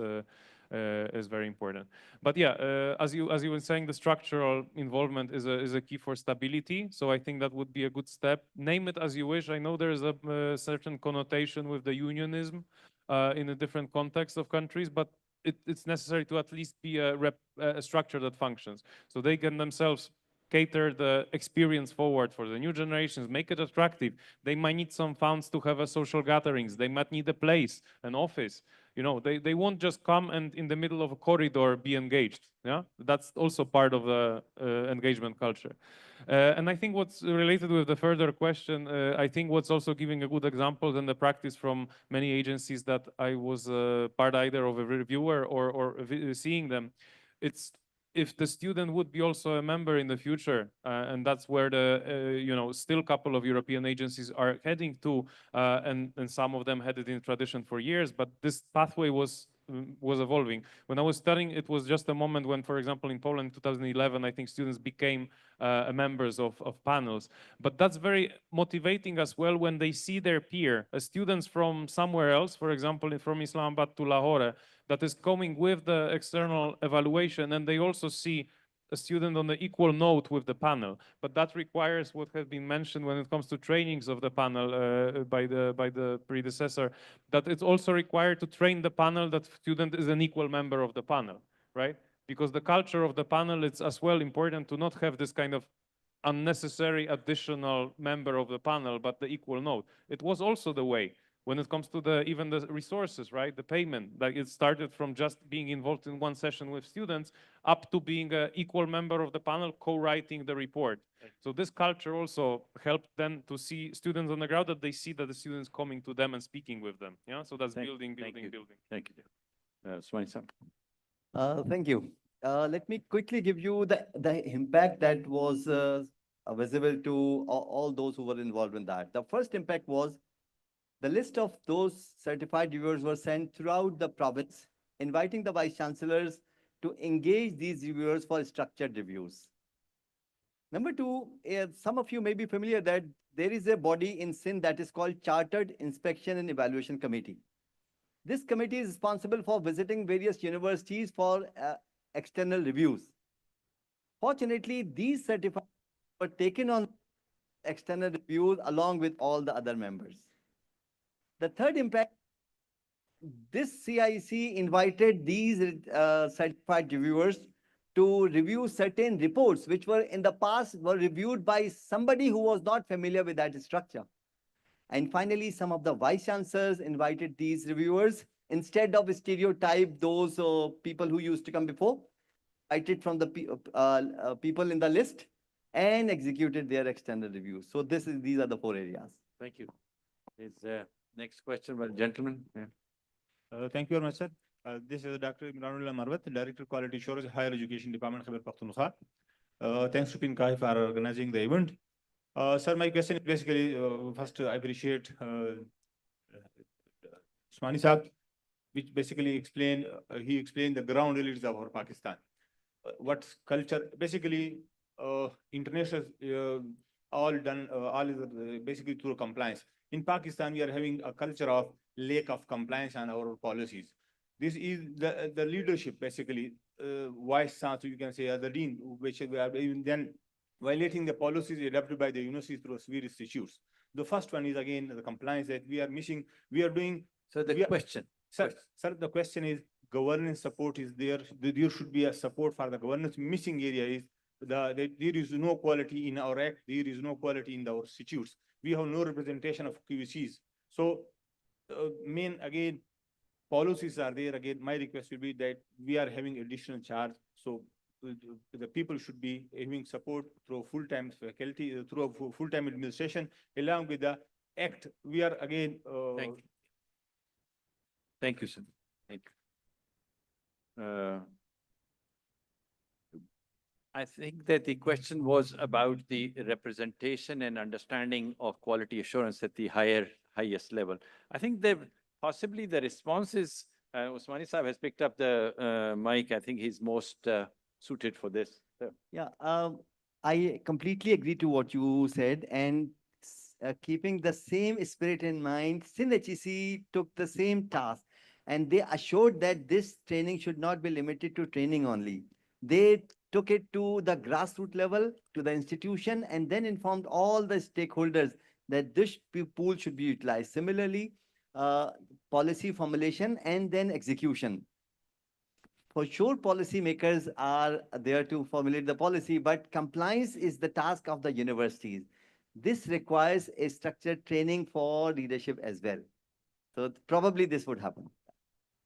is very important. But yeah, as you were saying, the structural involvement is a key for stability. So I think that would be a good step. Name it as you wish. I know there is a certain connotation with the unionism in a different context of countries, but it's necessary to at least be a structure that functions. So they can themselves cater the experience forward for the new generations, make it attractive. They might need some funds to have a social gatherings. They might need a place, an office. You know, they won't just come and in the middle of a corridor be engaged. Yeah, that's also part of the engagement culture. And I think what's related with the further question, I think what's also giving a good example and the practice from many agencies that I was part either of a reviewer or seeing them, it's if the student would be also a member in the future, and that's where the you know, still couple of European agencies are heading to, and some of them had it in tradition for years, but this pathway was evolving. When I was studying, it was just a moment when, for example, in Poland in 2011, I think students became members of panels. But that's very motivating as well when they see their peer, students from somewhere else, for example, from Islamabad to Lahore, that is coming with the external evaluation, and they also see a student on the equal note with the panel. But that requires what has been mentioned when it comes to trainings of the panel by the predecessor, that it's also required to train the panel that student is an equal member of the panel, right? Because the culture of the panel, it's as well important to not have this kind of unnecessary additional member of the panel, but the equal note. It was also the way when it comes to the even the resources, right? The payment, like it started from just being involved in one session with students up to being an equal member of the panel, co-writing the report. So this culture also helped them to see students on the ground, that they see that the students coming to them and speaking with them. Yeah, so that's building. Thank you. Thank you. Swani-san. Thank you. Let me quickly give you the impact that was visible to all those who were involved in that. The first impact was the list of those certified reviewers were sent throughout the province, inviting the vice chancellors to engage these reviewers for structured reviews. Number two, some of you may be familiar that there is a body in Sindh that is called Chartered Inspection and Evaluation Committee. This committee is responsible for visiting various universities for external reviews. Fortunately, these certificates were taken on external reviews along with all the other members. The third impact, this CIC invited these certified reviewers to review certain reports which were in the past were reviewed by somebody who was not familiar with that structure. And finally, some of the vice chancellors invited these reviewers instead of stereotype those people who used to come before, invited from the people in the list and executed their external reviews. So these are the 4 areas. Thank you. Is next question, well, gentleman. Yeah. Thank you very much, sir. This is Dr. Imranullah Marwat, Director Quality Assurance, Higher Education Department, Khyber Pakhtunkhwa. Thanks to PNQAHE for organizing the event. Sir, my question is basically, first, I appreciate Usmani Saab, which basically explained, he explained the ground realities of our Pakistan. What culture, basically, international, all done, all is basically through compliance. In Pakistan, we are having a culture of lack of compliance on our policies. This is the leadership, basically, vice chancellor, you can say, the dean, which we are even then violating the policies adopted by the universities through various issues. The first one is, again, the compliance that we are missing. We are doing. So the question. Sir, the question is, governance support is there. There should be a support for the governance. Missing area is there is no quality in our act. There is no quality in our institutes. We have no representation of QVCs. So, again, policies are there. Again, my request will be that we are having additional charge. So the people should be having support through full-time faculty, through a full-time administration, along with the act. We are again. Thank you. Thank you, sir. Thank you. I think that the question was about the representation and understanding of quality assurance at the highest level. I think that possibly the response is, Usmani Saab has picked up the mic. I think he's most suited for this. Yeah, I completely agree to what you said, and keeping the same spirit in mind, SINHEC took the same task, and they assured that this training should not be limited to training only. They took it to the grassroots level, to the institution, and then informed all the stakeholders that this pool should be utilized. Similarly, policy formulation and then execution. For sure, policymakers are there to formulate the policy, but compliance is the task of the universities. This requires a structured training for leadership as well. So probably this would happen.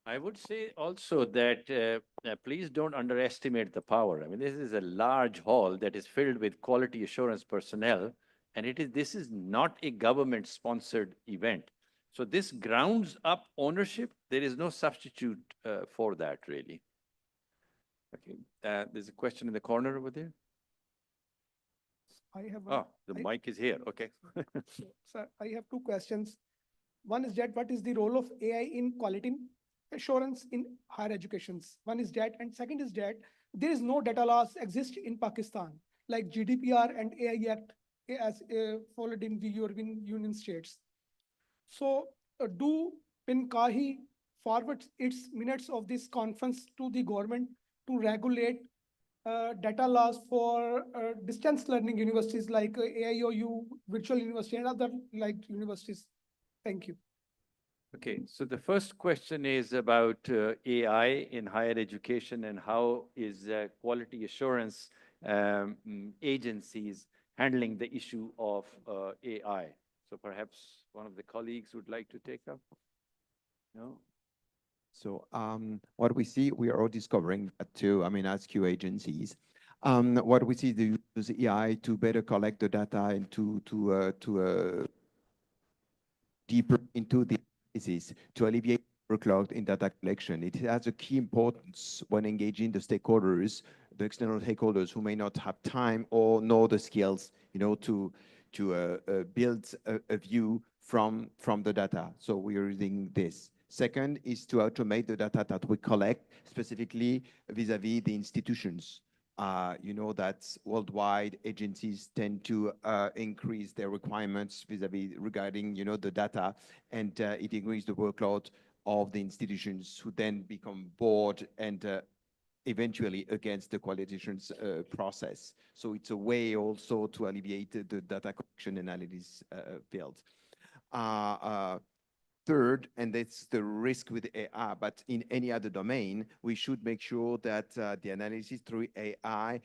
I would say also that please don't underestimate the power. I mean, this is a large hall that is filled with quality assurance personnel, and this is not a government-sponsored event. So this grounds up ownership. There is no substitute for that, really. Okay, there's a question in the corner over there. I have Oh, the mic is here. Okay. Sir, I have two questions. One is that what is the role of AI in quality assurance in higher educations? One is that, and second is that there is no data laws exist in Pakistan, like GDPR and AI Act as followed in the European Union states. So do PNQAHE forward its minutes of this conference to the government to regulate data laws for distance learning universities like AIOU, Virtual University, and other like universities? Thank you. Okay, so the first question is about AI in higher education and how is quality assurance agencies handling the issue of AI. So perhaps one of the colleagues would like to take up? No? So what we see, we are all discovering too, I mean, as Q agencies, what we see, they use AI to better collect the data and to deeper into the analysis to alleviate workload in data collection. It has a key importance when engaging the stakeholders, the external stakeholders who may not have time or know the skills, you know, to build a view from the data. So we are using this. Second is to automate the data that we collect, specifically vis-a-vis the institutions. You know that worldwide agencies tend to increase their requirements vis-a-vis regarding, you know, the data, and it increases the workload of the institutions who then become bored and eventually against the quality assurance process. So it's a way also to alleviate the data collection analysis field. Third, and that's the risk with AI, but in any other domain, we should make sure that the analysis through AI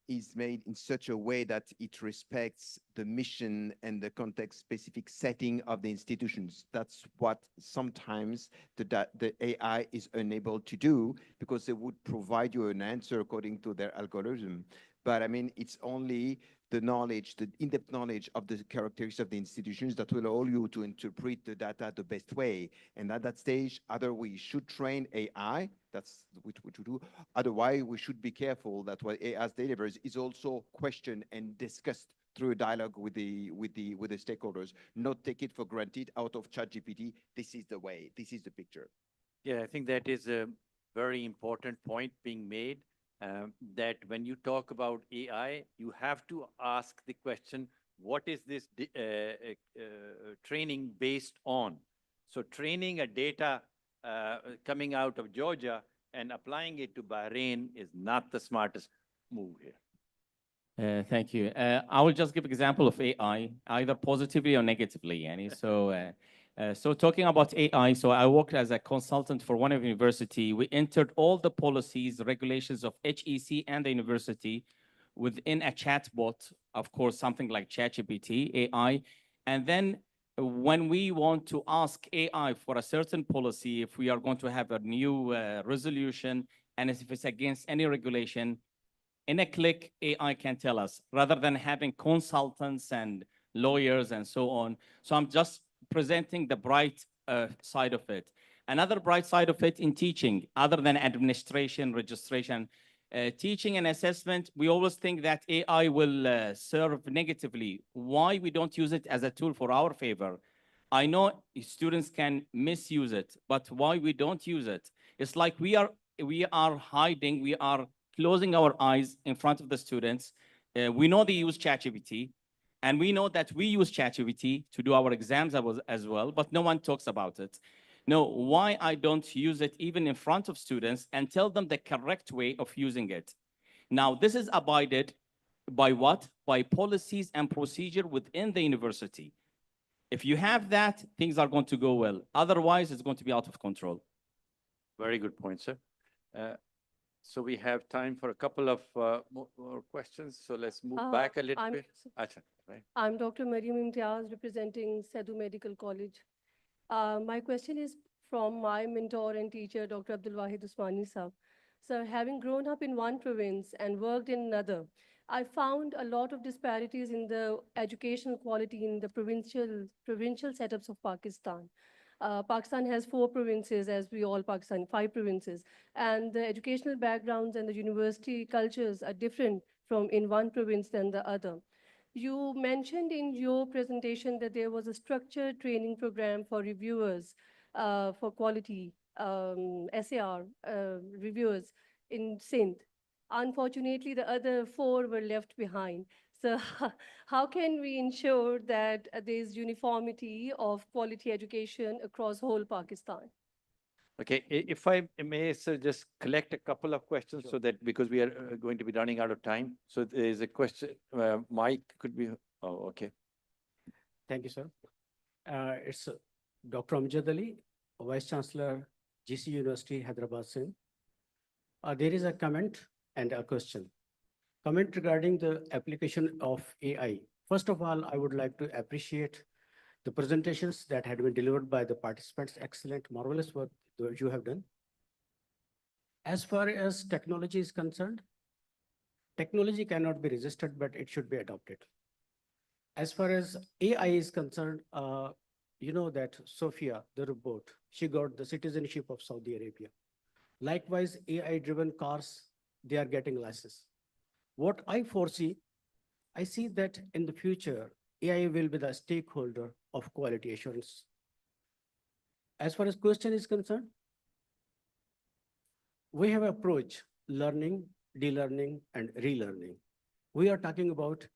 is made in such a way that it respects the mission and the context-specific setting of the institutions. That's what sometimes the AI is unable to do, because it would provide you an answer according to their algorithm. But I mean, it's only the knowledge, the in-depth knowledge of the characteristics of the institutions that will allow you to interpret the data the best way. And at that stage, either we should train AI, that's what we do. Otherwise, we should be careful that what AI delivers is also questioned and discussed through a dialogue with the stakeholders, not take it for granted out of ChatGPT. This is the way, this is the picture. Yeah, I think that is a very important point being made. That when you talk about AI, you have to ask the question, what is this training based on? So training a data coming out of Georgia and applying it to Bahrain is not the smartest move here. Thank you. I will just give example of AI, either positively or negatively. So talking about AI, so I worked as a consultant for one of the university. We entered all the policies, regulations of HEC and the university within a chatbot, of course, something like ChatGPT, AI. And then when we want to ask AI for a certain policy, if we are going to have a new resolution, and if it's against any regulation, in a click, AI can tell us, rather than having consultants and lawyers and so on. So I'm just presenting the bright side of it. Another bright side of it in teaching, other than administration, registration, teaching and assessment, we always think that AI will serve negatively. Why we don't use it as a tool for our favor? I know students can misuse it, but why we don't use it? It's like we are hiding, we are closing our eyes in front of the students. We know they use ChatGPT, and we know that we use ChatGPT to do our exams as well, but no one talks about it. No, why I don't use it even in front of students and tell them the correct way of using it. Now, this is abided by what? By policies and procedure within the university. If you have that, things are going to go well. Otherwise, it's going to be out of control. Very good point, sir. So we have time for a couple of more questions. So let's move back a little bit. Achha, right. I'm Dr. Mariam Imtiaz, representing Sedu Medical College. My question is from my mentor and teacher, Dr. Abdul Wahid Usmani Sahab. So having grown up in one province and worked in another, I found a lot of disparities in the educational quality in the provincial setups of Pakistan. Pakistan has 4 provinces, as we all Pakistan, 5 provinces, and the educational backgrounds and the university cultures are different from in one province than the other. You mentioned in your presentation that there was a structured training program for reviewers, for quality, SAR reviewers in Sindh. Unfortunately, the other 4 were left behind. So how can we ensure that there is uniformity of quality education across whole Pakistan? Okay, if I may, sir, just collect a couple of questions so that because we are going to be running out of time. So there is a question, Mike, could be, oh, okay. Thank you, sir. It's Dr. Amjad Ali, Vice Chancellor, GC University, Hyderabad, Sindh. There is a comment and a question. Comment regarding the application of AI. First of all, I would like to appreciate the presentations that had been delivered by the participants. Excellent, marvelous work that you have done. As far as technology is concerned, technology cannot be resisted, but it should be adopted. As far as AI is concerned, you know that Sophia, the robot, she got the citizenship of Saudi Arabia. Likewise, AI-driven cars, they are getting license. What I foresee, I see that in the future, AI will be the stakeholder of quality assurance. As far as question is concerned, we have approached learning, de-learning, and relearning. We are talking about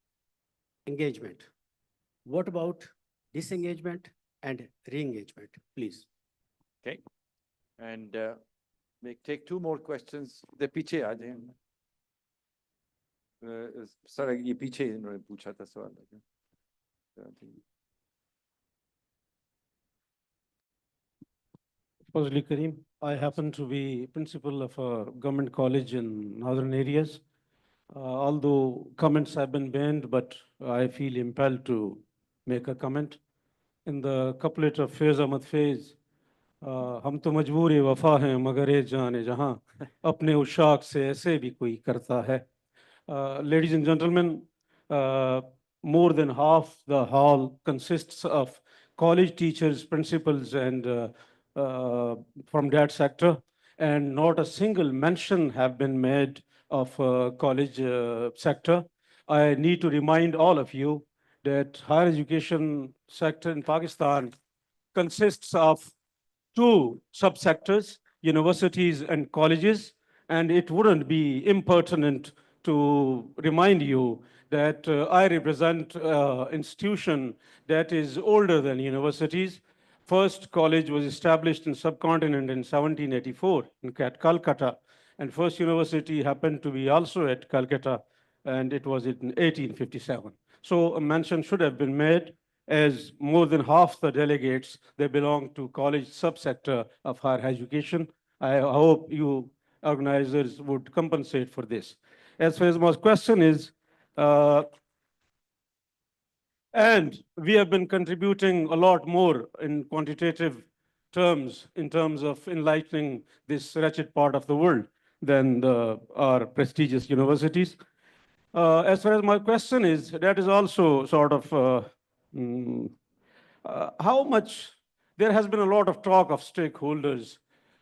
engagement. What about disengagement and re-engagement, please? Okay, and we take 2 more questions. The piche aa jaye. Sir, ye piche inhone pucha tha sawal. Fazli Kareem, I happen to be principal of a government college in northern areas. Although comments have been banned, but I feel impelled to make a comment. In the couplet of Faiz Ahmad Faiz, हम तो मजबूर वफा हैं मगर ये जाने जहाँ अपने उशाक से ऐसे भी कोई करता है. Ladies and gentlemen, more than half the hall consists of college teachers, principals, and from that sector, and not a single mention have been made of college sector. I need to remind all of you that higher education sector in Pakistan consists of 2 subsectors, universities and colleges, and it wouldn't be impertinent to remind you that I represent an institution that is older than universities. First college was established in subcontinent in 1784 at Calcutta, and first university happened to be also at Calcutta, and it was in 1857. So a mention should have been made, as more than half the delegates, they belong to college subsector of higher education. I hope you organizers would compensate for this. As far as my question is, and we have been contributing a lot more in quantitative terms, in terms of enlightening this wretched part of the world than our prestigious universities. As far as my question is, that is also sort of how much there has been a lot of talk of stakeholders.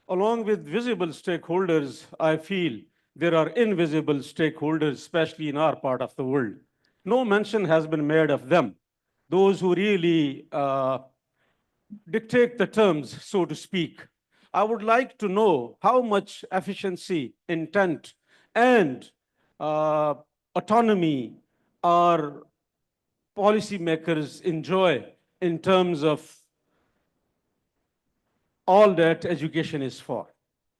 Along with visible stakeholders, I feel there are invisible stakeholders, especially in our part of the world. No mention has been made of them. Those who really dictate the terms, so to speak. I would like to know how much efficiency, intent, and autonomy our policymakers enjoy in terms of all that education is for.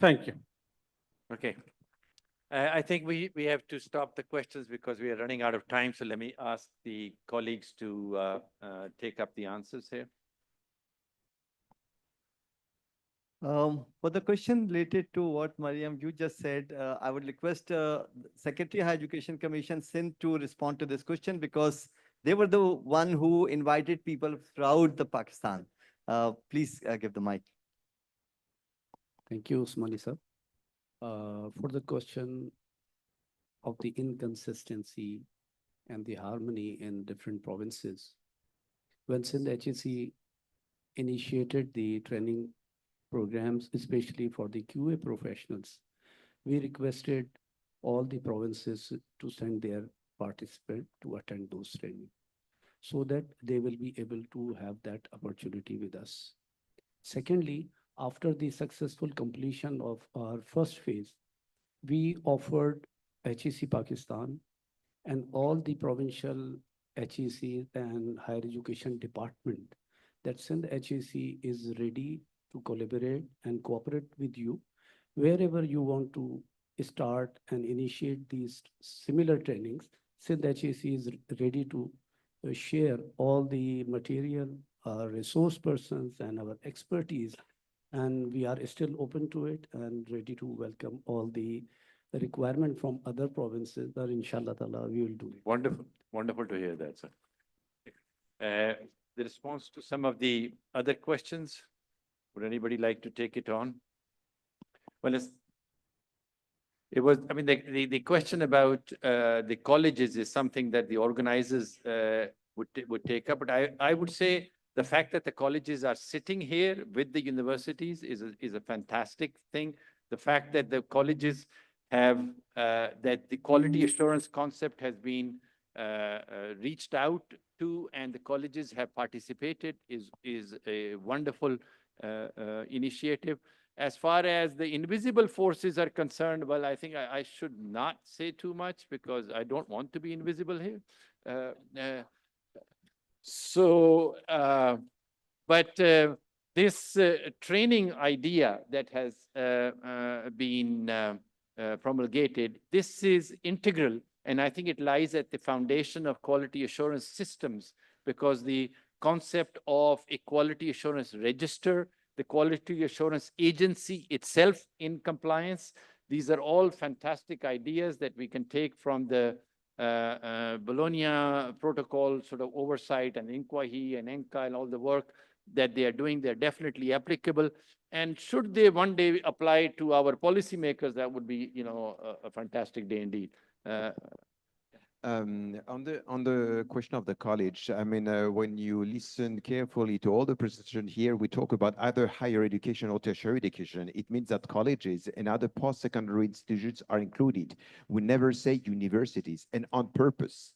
Thank you. Okay. I think we have to stop the questions because we are running out of time. So let me ask the colleagues to take up the answers here. For the question related to what Mariam you just said, I would request Secretary Higher Education Commission Sindh to respond to this question because they were the one who invited people throughout the Pakistan. Please give the mic. Thank you, Usmani sir. For the question of the inconsistency and the harmony in different provinces, when Sindh HEC initiated the training programs, especially for the QA professionals, we requested all the provinces to send their participants to attend those trainings so that they will be able to have that opportunity with us. Secondly, after the successful completion of our first phase, we offered HEC Pakistan and all the provincial HEC and higher education department that Sindh HEC is ready to collaborate and cooperate with you wherever you want to start and initiate these similar trainings. Sindh HEC is ready to share all the material, resource persons and our expertise, and we are still open to it and ready to welcome all the requirement from other provinces, but inshallah ta'ala, we will do it. Wonderful, wonderful to hear that, sir. The response to some of the other questions, would anybody like to take it on? Well, it was, I mean, the question about the colleges is something that the organizers would take up, but I would say the fact that the colleges are sitting here with the universities is a fantastic thing. The fact that the colleges have, that the quality assurance concept has been reached out to and the colleges have participated is a wonderful initiative. As far as the invisible forces are concerned, well, I think I should not say too much because I don't want to be invisible here. But this training idea that has been promulgated, this is integral, and I think it lies at the foundation of quality assurance systems because the concept of a quality assurance register, the quality assurance agency itself in compliance, these are all fantastic ideas that we can take from the Bologna protocol sort of oversight and PNQAHE and ENCA and all the work that they are doing. They're definitely applicable. And should they one day apply to our policymakers, that would be, you know, a fantastic day indeed. On the question of the college, I mean, when you listen carefully to all the presentation here, we talk about either higher education or tertiary education. It means that colleges and other post-secondary institutions are included. We never say universities, and on purpose,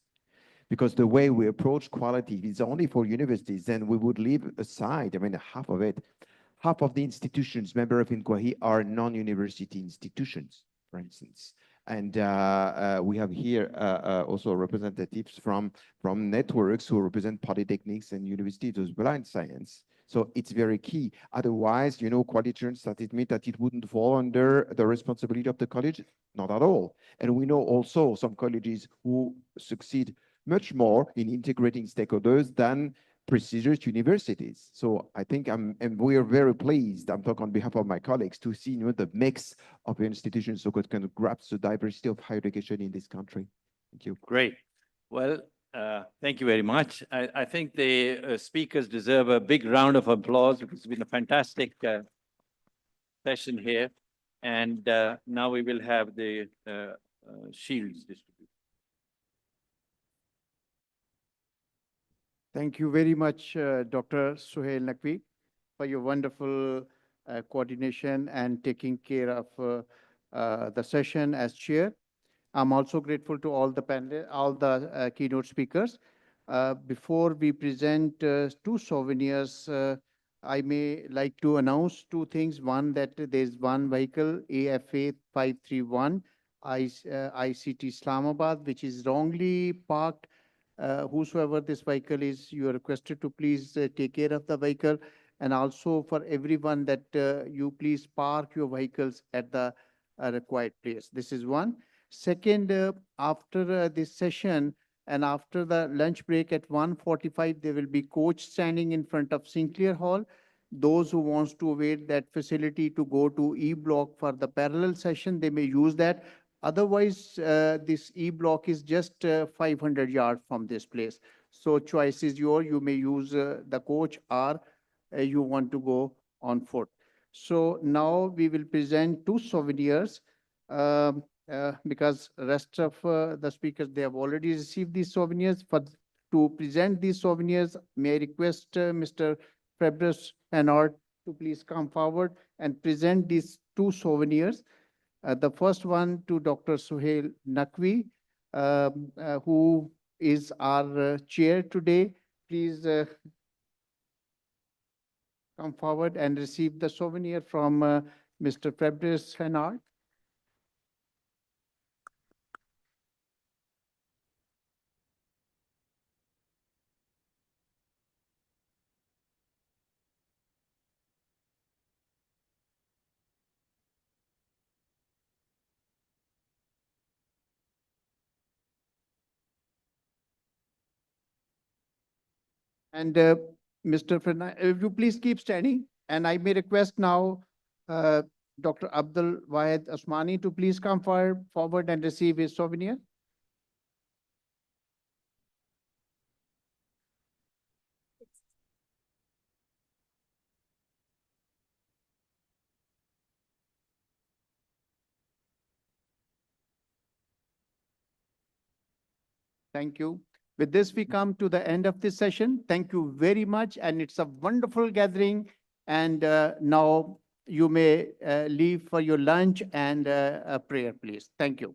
because the way we approach quality is only for universities, then we would leave aside, I mean, half of it. Half of the institutions, member of PNQAHE, are non-university institutions, for instance. And we have here also representatives from networks who represent polytechnics and universities of blind science. So it's very key. Otherwise, you know, quality assurance, that it means that it wouldn't fall under the responsibility of the college? Not at all. And we know also some colleges who succeed much more in integrating stakeholders than prestigious universities. So I think and we are very pleased, I'm talking on behalf of my colleagues, to see, you know, the mix of institutions so it can grasp the diversity of higher education in this country. Thank you. Great. Well, thank you very much. I think the speakers deserve a big round of applause because it's been a fantastic session here. And now we will have the shields distributed. Thank you very much, Dr. Suhail Naqvi, for your wonderful coordination and taking care of the session as chair. I'm also grateful to all the keynote speakers. Before we present two souvenirs, I may like to announce two things. One, that there's one vehicle, AFA 531, ICT Islamabad, which is wrongly parked. Whosoever this vehicle is, you are requested to please take care of the vehicle, and also for everyone that you please park your vehicles at the required place. This is one. Second, after this session and after the lunch break at 1:45, there will be coach standing in front of Sinclair Hall. Those who wants to await that facility to go to E block for the parallel session, they may use that. Otherwise, this E block is just 500 yards from this place. So choice is yours. You may use the coach or you want to go on foot. So now we will present two souvenirs because rest of the speakers, they have already received these souvenirs. To present these souvenirs, may I request Mr. Fabrice Hennard to please come forward and present these two souvenirs. The first one to Dr. Suhail Naqvi, who is our chair today. Please come forward and receive the souvenir from Mr. Fabrice Hennard. And Mr. Fernand, if you please keep standing, and I may request now Dr. Abdul Wahid Osmani to please come forward and receive his souvenir. Thank you. With this, we come to the end of this session. Thank you very much, and it's a wonderful gathering. And now you may leave for your lunch and a prayer, please. Thank you.